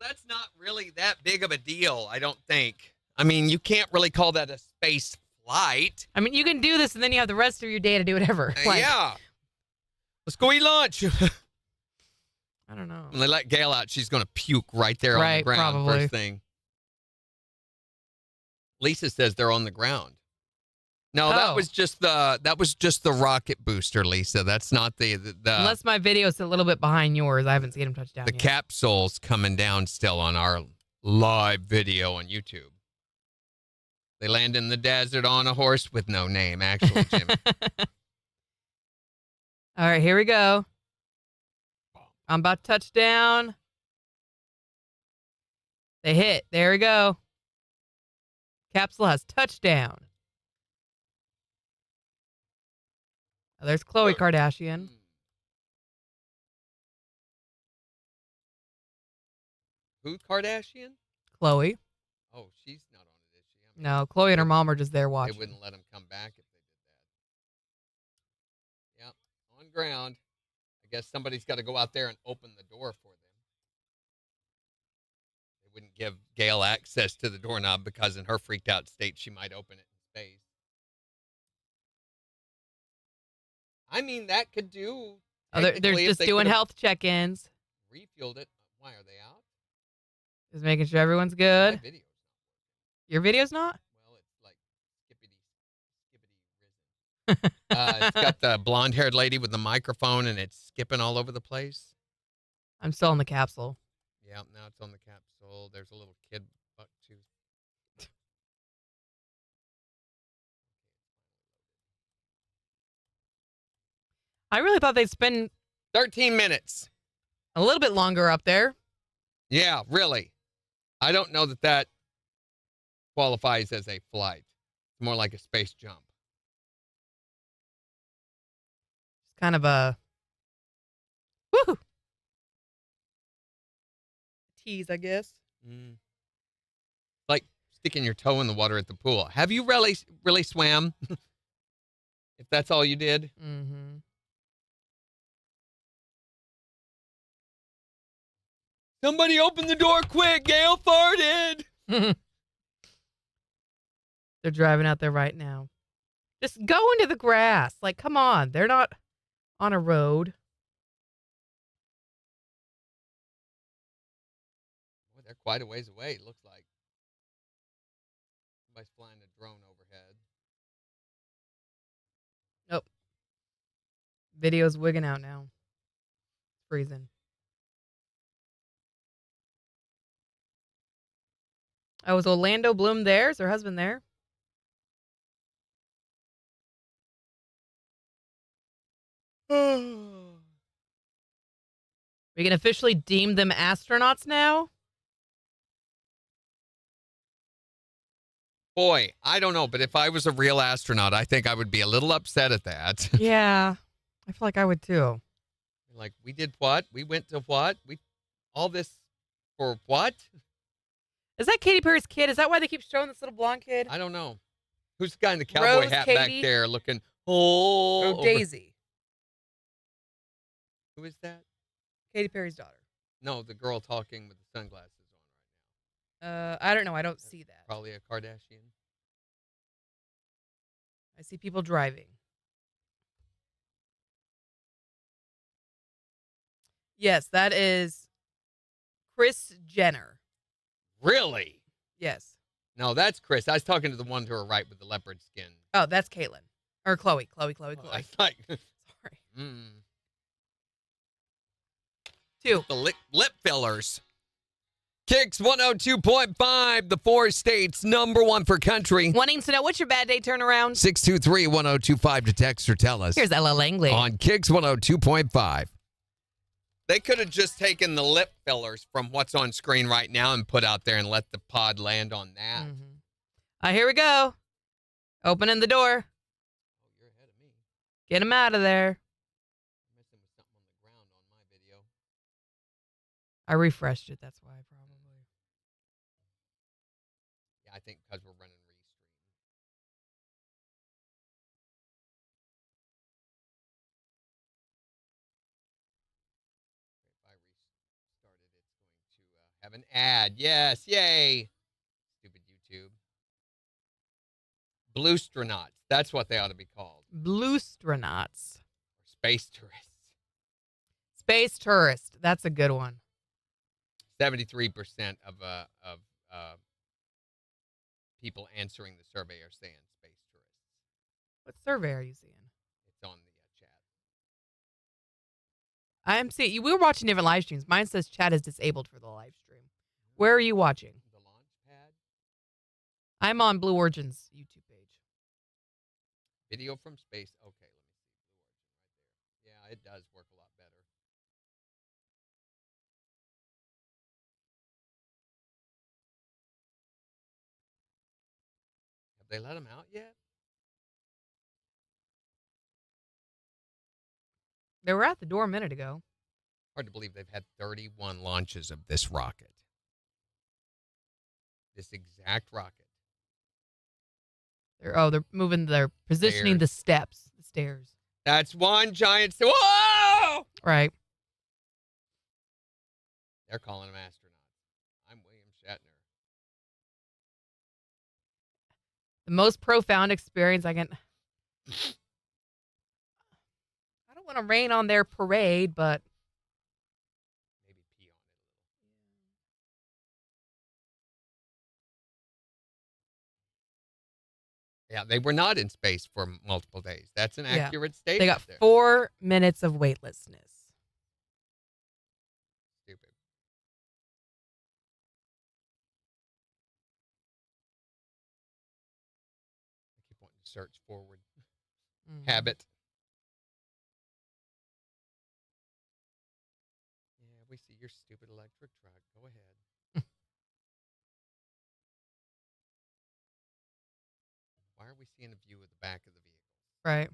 that's not really that big of a deal, I don't think. I mean, you can't really call that a space light. I mean, you can do this and then you have the rest of your day to do whatever. Like, Yeah. Let's go eat lunch. I don't know. When they let Gail out, she's going to puke right there on the ground probably. first thing. Lisa says they're on the ground. No, that was just the rocket booster, Lisa. That's not the Unless my video's a little bit behind yours, I haven't seen them touch down the yet. capsule's coming down still on our live video on YouTube. They land in the desert on a horse with no name, actually, Jimmy. All right, here we go. I'm about to touch down. They hit. There we go. Capsule has touchdown. Oh, there's Khloe Kardashian. Who Kardashian? Khloe. Oh, she's not on it, is she? No, Khloe and her mom are just there watching. They wouldn't let him come back if they did that. Yep, on ground. I guess somebody's got to go out there and open the door for them. They wouldn't give Gail access to the doorknob because in her freaked out state, she might open it in space. I mean, that could do. Oh, they're just doing health check-ins. Refueled it. Why are they out? Just making sure everyone's good. My video's not. Your video's not? Well, it's like skippity risen. It's got the blonde-haired lady with the microphone, and it's skipping all over the place. I'm still in the capsule. Yeah, now it's on the capsule. There's a little kid buck, too. I really thought they'd spend 13 minutes. A little bit longer up there. Yeah, really. I don't know that qualifies as a flight. It's more like a space jump. It's kind of a woo tease, I guess. Like sticking your toe in the water at the pool. Have you really swam? If that's all you did? Mm-hmm. Somebody open the door quick. Gail farted. They're driving out there right now. Just go into the grass. Like, come on. They're not on a road. Boy, they're quite a ways away, it looks like. Somebody's flying a drone overhead. Nope. Video's wigging out now. It's freezing. Oh, was Orlando Bloom there? Is her husband there? We can officially deem them astronauts now? Boy, I don't know, but if I was a real astronaut, I think I would be a little upset at that. Yeah. I feel like I would too. Like, we did what? We went to what? All this for what? Is that Katy Perry's kid? Is that why they keep showing this little blonde kid? I don't know. Who's the guy in the cowboy Rose, hat Katy? back there looking? Oh, Daisy. Who is that? Katy Perry's daughter. No, the girl talking with the sunglasses on right now. I don't know. I don't see that. Probably a Kardashian. I see people driving. Yes, that is Kris Jenner. Really? Yes. No, that's Chris. I was talking to the one to her right with the leopard skin. Oh, that's Caitlyn. Or Khloe. Khloe. I thought. Sorry. Mm. 2. The lip fillers. KIX 102.5, the 4 states, #1 for country. Wanting to know what's your bad day turnaround? 623-1025 to text or tell us. Here's Ella Langley. On KIX 102.5. They could have just taken the lip fillers from what's on screen right now and put out there and let the pod land on that. Mm-hmm. Here we go. Opening the door. Oh, you're ahead of me. Get him out of there. I'm messing with something on the ground on my video. I refreshed it. That's why, probably. Yeah, I think because we're running restream. If I restart it, it's going to have an ad. Yes, yay. Stupid YouTube. Bluestronauts. That's what they ought to be called. Bluestronauts. Space tourists. Space tourist. That's a good one. 73% of people answering the survey are saying space tourists. What survey are you seeing? It's on the chat. I'm seeing. We were watching different live streams. Mine says chat is disabled for the live stream. Where are you watching? The launch pad. I'm on Blue Origin's YouTube page. Video from space. Okay, let me see. Blue Origin right there. Yeah, it does work a lot better. Have they let them out yet? They were at the door a minute ago. Hard to believe they've had 31 launches of this rocket. This exact rocket. They're moving. They're positioning the steps, the stairs. That's one giant. Whoa! Right. They're calling them astronauts. I'm William Shatner. The most profound experience I can. I don't want to rain on their parade, but Maybe pee on it a little. Yeah, they were not in space for multiple days. That's an accurate statement. they got there. 4 minutes of weightlessness. Stupid. I keep wanting to search forward. Habit. Yeah, we see your stupid electric truck. Go ahead. Why are we seeing a view of the back of the vehicle? Right.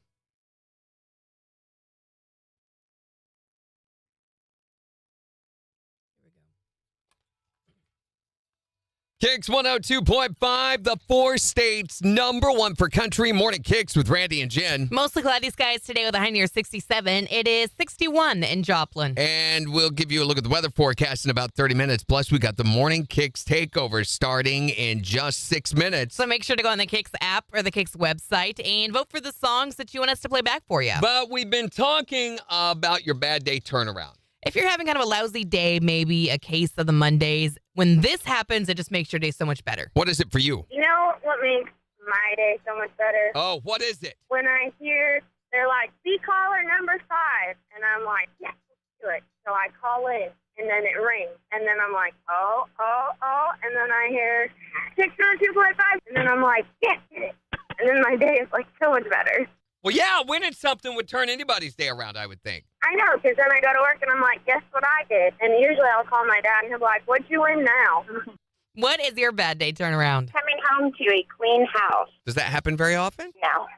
KIX 102.5, the 4 states #1 for country. Morning KIX with Randy and Jen. Mostly cloudy skies today with a high near 67. It is 61 in Joplin. And we'll give you a look at the weather forecast in about 30 minutes. Plus, we got the morning KIX takeover starting in just 6 minutes. So make sure to go on the KIX app or the KIX website and vote for the songs that you want us to play back for you. But we've been talking about your bad day turnaround. If you're having kind of a lousy day, maybe a case of the Mondays, when this happens, it just makes your day so much better. What is it for you? You know what makes my day so much better? Oh, what is it? When I hear they're like, be caller number 5. And I'm like, yes, let's do it. So I call in, and then it rings. And then I'm like, oh. And then I hear 602.5. And then I'm like, yes, did it. And then my day is like so much better. Well, yeah, winning something would turn anybody's day around, I would think. I know, because then I go to work and I'm like, guess what I did? And usually I'll call my dad and he'll be like, what'd you win now? What is your bad day turnaround? Coming home to a clean house. Does that happen very often? No.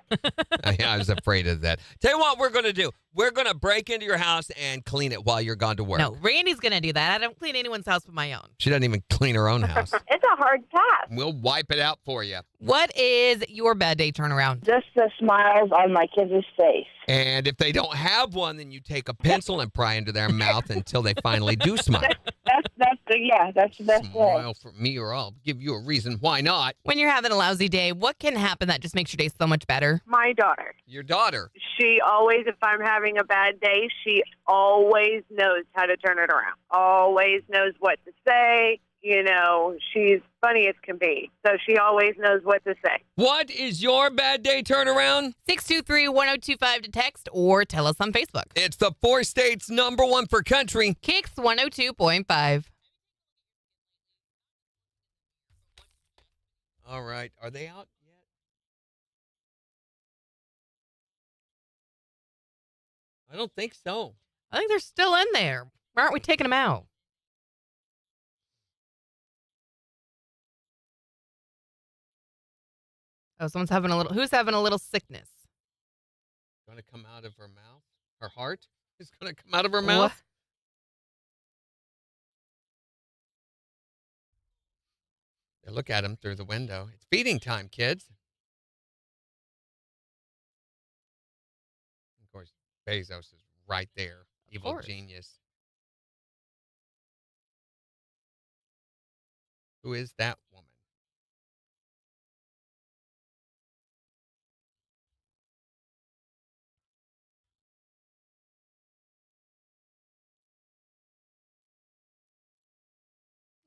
I was afraid of that. Tell you what we're going to do. We're going to break into your house and clean it while you're gone to work. No, Randy's going to do that. I don't clean anyone's house but my own. She doesn't even clean her own house. It's a hard task. We'll wipe it out for you. What is your bad day turnaround? Just the smiles on my kids' face. And if they don't have one, then you take a pencil and pry into their mouth until they finally do smile. That's the best way. Smile for me or I'll give you a reason why not. When you're having a lousy day, what can happen that just makes your day so much better? My daughter. Your daughter. She always, if I'm having a bad day, she always knows how to turn it around. Always knows what to say. You know, she's funny as can be. So she always knows what to say. What is your bad day turnaround? 623-1025 to text or tell us on Facebook. It's the 4 states #1 for country. KIX 102.5. All right. Are they out yet? I don't think so. I think they're still in there. Why aren't we taking them out? Oh, someone's having a little. Who's having a little sickness? Going to come out of her mouth? Her heart is going to come out of her mouth? They look at him through the window. It's feeding time, kids. Of course, Bezos is right there. Evil genius. Who is that woman?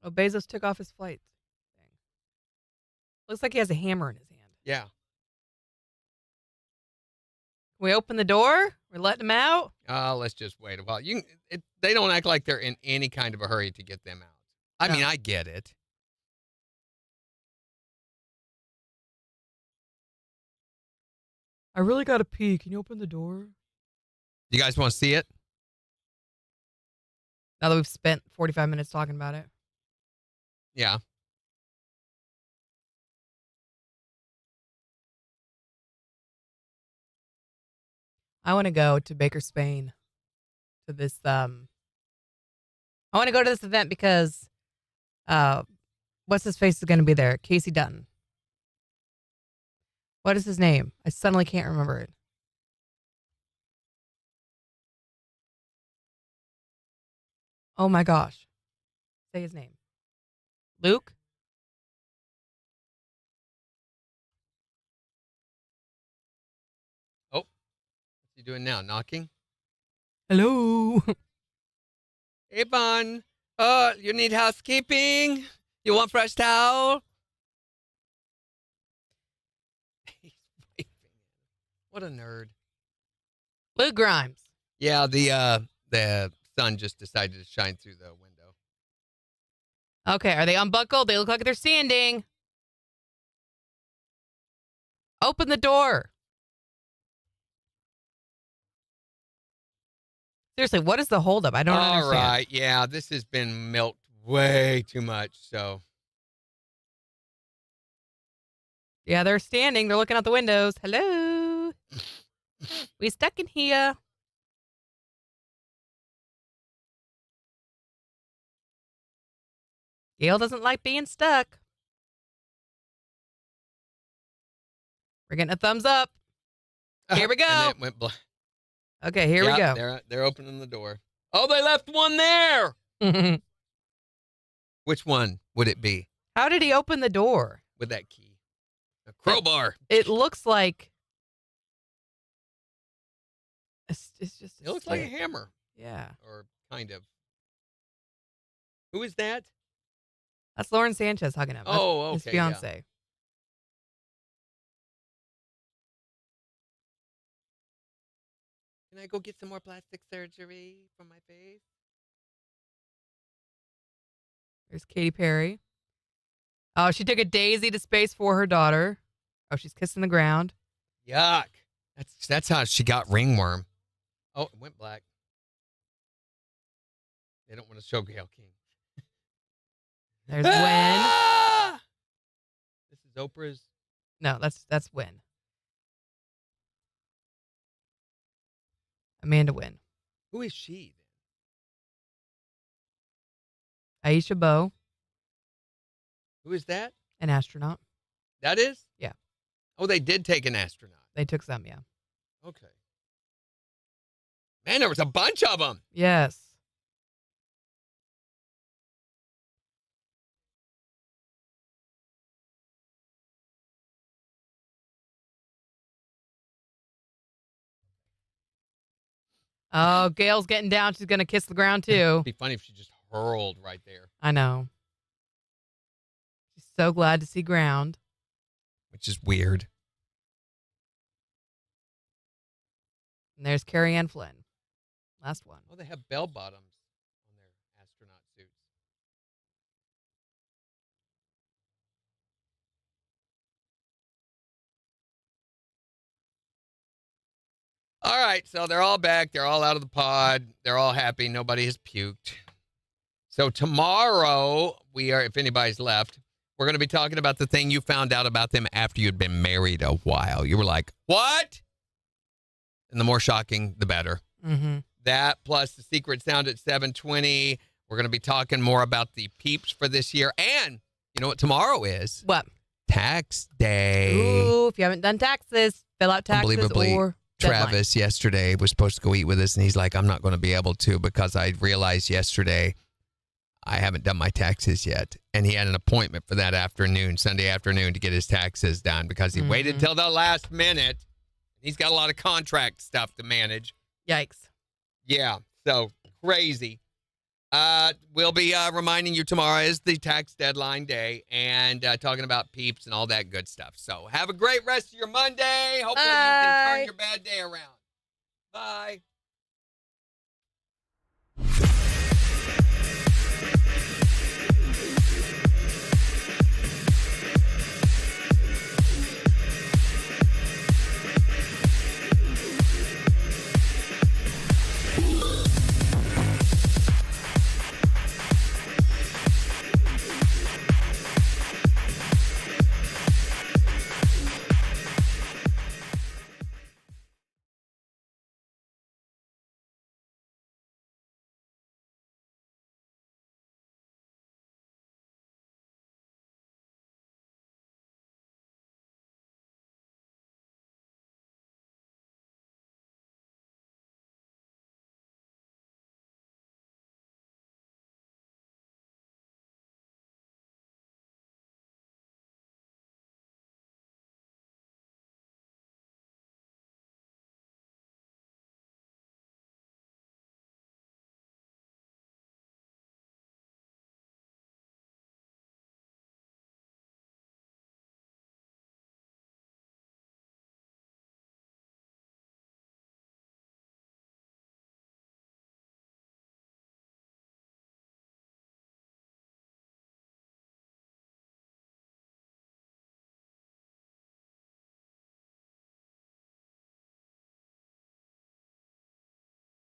Oh, Bezos took off his flight. Looks like he has a hammer in his hand. Yeah. We open the door. We're letting him out. Let's just wait a while. They don't act like they're in any kind of a hurry to get them out. I mean, I get it. I really got to pee. Can you open the door? You guys want to see it? Now that we've spent 45 minutes talking about it. Yeah. I want to go to Baker, Spain to this I want to go to this event because what's his face is going to be there? Casey Dutton. What is his name? I suddenly can't remember it. Oh my gosh. Say his name. Luke? Oh. What's he doing now? Knocking? Hello. Hey, Bon. You need housekeeping? You want fresh towel? What a nerd. Luke Grimes. Yeah, the sun just decided to shine through the window. Okay, are they unbuckled? They look like they're standing. Open the door. Seriously, what is the holdup? I don't understand. All right, yeah, this has been milked way too much, so. Yeah, they're standing. They're looking out the windows. Hello. We stuck in here. Gail doesn't like being stuck. We're getting a thumbs up. Here we go. And it went black. Okay, here we go. They're opening the door. Oh, they left one there. Which one would it be? How did he open the door? With that key. A crowbar. It looks like it's just. It looks like a hammer. Yeah. Or kind of. Who is that? That's Lauren Sanchez hugging him. Oh, okay. His fiance. Can I go get some more plastic surgery for my face? There's Katy Perry. Oh, she took a daisy to space for her daughter. Oh, she's kissing the ground. Yuck. That's how she got ringworm. Oh, it went black. They don't want to show Gail King. There's Wynn. This is Oprah's. No, that's Wynn. Amanda Wynn. Who is she then? Aisha Bowe. Who is that? An astronaut. That is? Yeah. Oh, they did take an astronaut. They took some, yeah. Okay. Man, there was a bunch of them. Yes. Oh, Gail's getting down. She's going to kiss the ground, too. It'd be funny if she just hurled right there. I know. She's so glad to see ground. Which is weird. And there's Carrie Ann Flynn. Last one. Oh, they have bell bottoms on their astronaut suits. All right, so they're all back. They're all out of the pod. They're all happy. Nobody has puked. So tomorrow, if anybody's left, we're going to be talking about the thing you found out about them after you'd been married a while. You were like, what? And the more shocking, the better. Mm-hmm. That plus the secret sound at 7:20. We're going to be talking more about the peeps for this year. And you know what tomorrow is? What? Tax day. Ooh, if you haven't done taxes, fill out taxes Unbelievably, or Travis deadline. yesterday was supposed to go eat with us, and he's like, I'm not going to be able to because I realized yesterday I haven't done my taxes yet. And he had an appointment for that afternoon, Sunday afternoon, to get his taxes done because he waited till the last minute. He's got a lot of contract stuff to manage. Yikes. Yeah, so crazy. We'll be reminding you tomorrow is the tax deadline day and talking about peeps and all that good stuff. So have a great rest of your Monday. Hopefully you can turn your bad day around. Bye.